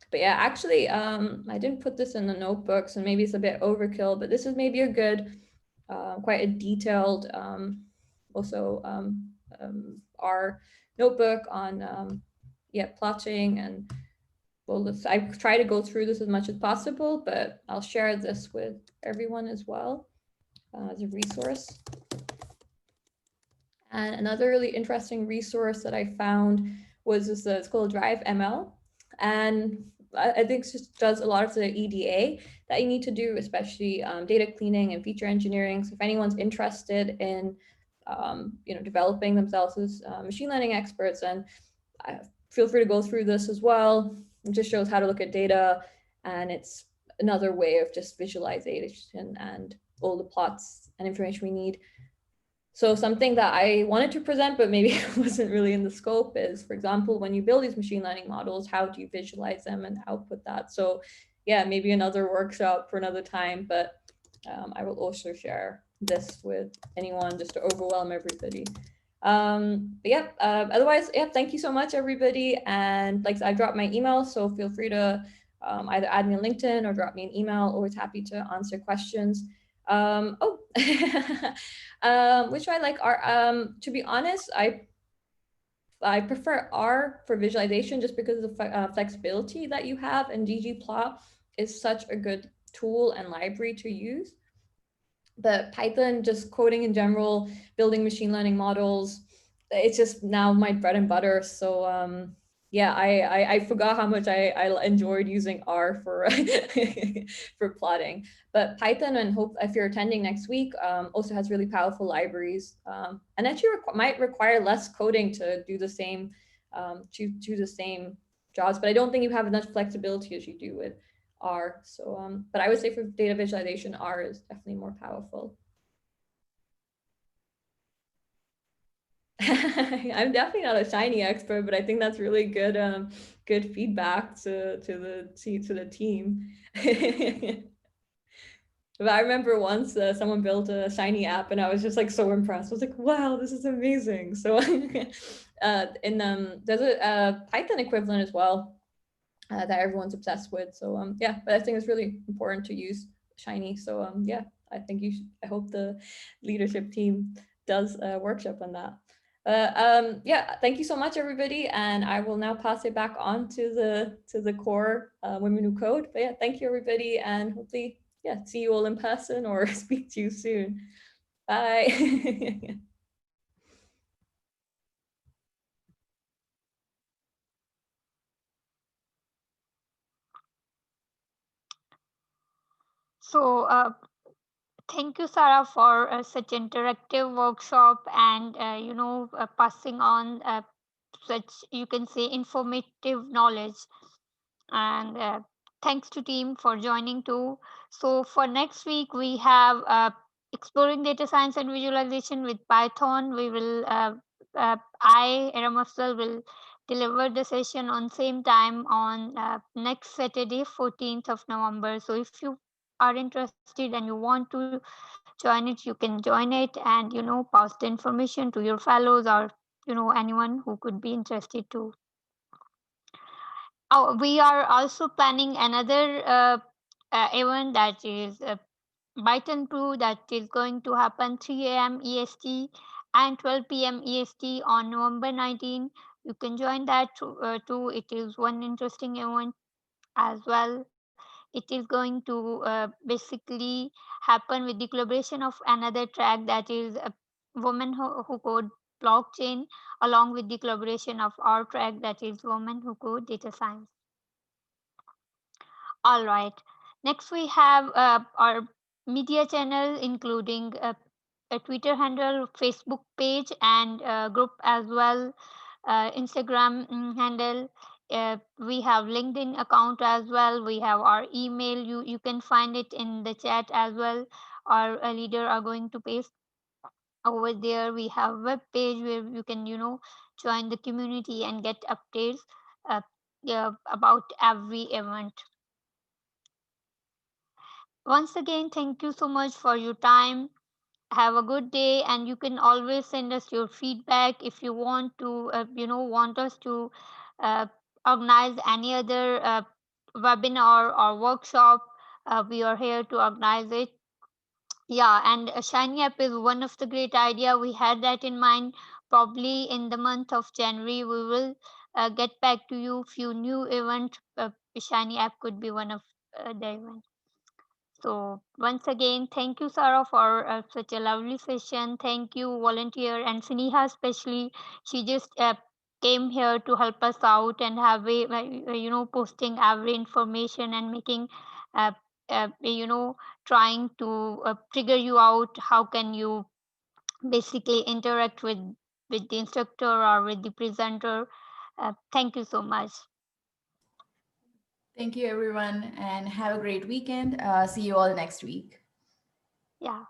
But yeah, actually, I didn't put this in the notebooks, and maybe it's a bit overkill, but this is maybe a good, quite a detailed, our notebook on plotting and I try to go through this as much as possible, but I'll share this with everyone as well as a resource. And another really interesting resource that I found was this, it's called Drive ML. And I think it just does a lot of the EDA that you need to do, especially data cleaning and feature engineering. So if anyone's interested in developing themselves as machine learning experts, and feel free to go through this as well. It just shows how to look at data, and it's another way of just visualization and all the plots and information we need. So something that I wanted to present, but maybe it wasn't really in the scope, is, for example, when you build these machine learning models, how do you visualize them and output that? So yeah, maybe another workshop for another time, but I will also share this with anyone just to overwhelm everybody. Otherwise, thank you so much, everybody. And like I dropped my email, so feel free to either add me on LinkedIn or drop me an email. Always happy to answer questions. Which I like R. To be honest, I prefer R for visualization just because of the flexibility that you have, and ggplot is such a good tool and library to use. But Python, just coding in general, building machine learning models, it's just now my bread and butter. So yeah, I forgot how much I enjoyed using R for for plotting. But Python, and hope if you're attending next week, also has really powerful libraries, and actually might require less coding to do the same to the same jobs. But I don't think you have as much flexibility as you do with R. So, but I would say for data visualization, R is definitely more powerful. I'm definitely not a Shiny expert, but I think that's really good feedback to the team. But I remember once someone built a Shiny app, and I was just like so impressed. I was like, "Wow, this is amazing!" So, there's a Python equivalent as well that everyone's obsessed with. So, yeah, but I think it's really important to use Shiny. So, yeah, I think I hope the leadership team does a workshop on that. Yeah, thank you so much, everybody, and I will now pass it back on to the core Women Who Code. But yeah, thank you, everybody, and hopefully, yeah, see you all in person or speak to you soon. Bye. So, thank you, Sarah, for such interactive workshop and passing on such, you can say, informative knowledge. And thanks to team for joining too. So for next week we have exploring data science and visualization with Python. We will I Ramafsal will deliver the session on same time on next Saturday, 14th of November. So if you are interested and you want to join it, you can join it and pass the information to your fellows or anyone who could be interested to. Oh, we are also planning another event that is Byte and Brew that is going to happen 3 a.m. EST and 12 p.m. EST on November 19. You can join that too. It is one interesting event as well. It is going to basically happen with the collaboration of another track that is Women Who Code Blockchain, along with the collaboration of our track that is Women Who Code Data Science. All right. Next, we have our media channel, including a Twitter handle, Facebook page, and group as well, Instagram handle. We have LinkedIn account as well. We have our email. You can find it in the chat as well. Our leader are going to paste over there. We have web page where you can join the community and get updates uh, yeah, about every event. Once again, thank you so much for your time. Have a good day, and you can always send us your feedback if you want to, want us to uh, organize any other webinar or workshop. We are here to organize it. Yeah, and a Shiny app is one of the great idea. We had that in mind. Probably in the month of January, we will get back to you. Few new event. Shiny app could be one of the events. So once again, thank you, Sarah, for such a lovely session. Thank you, volunteer, and Sneha especially. She just came here to help us out and have posting every information and making, uh, trying to figure you out how can you basically interact with the instructor or with the presenter. Thank you so much. Thank you, everyone, and have a great weekend. See you all next week. Yeah.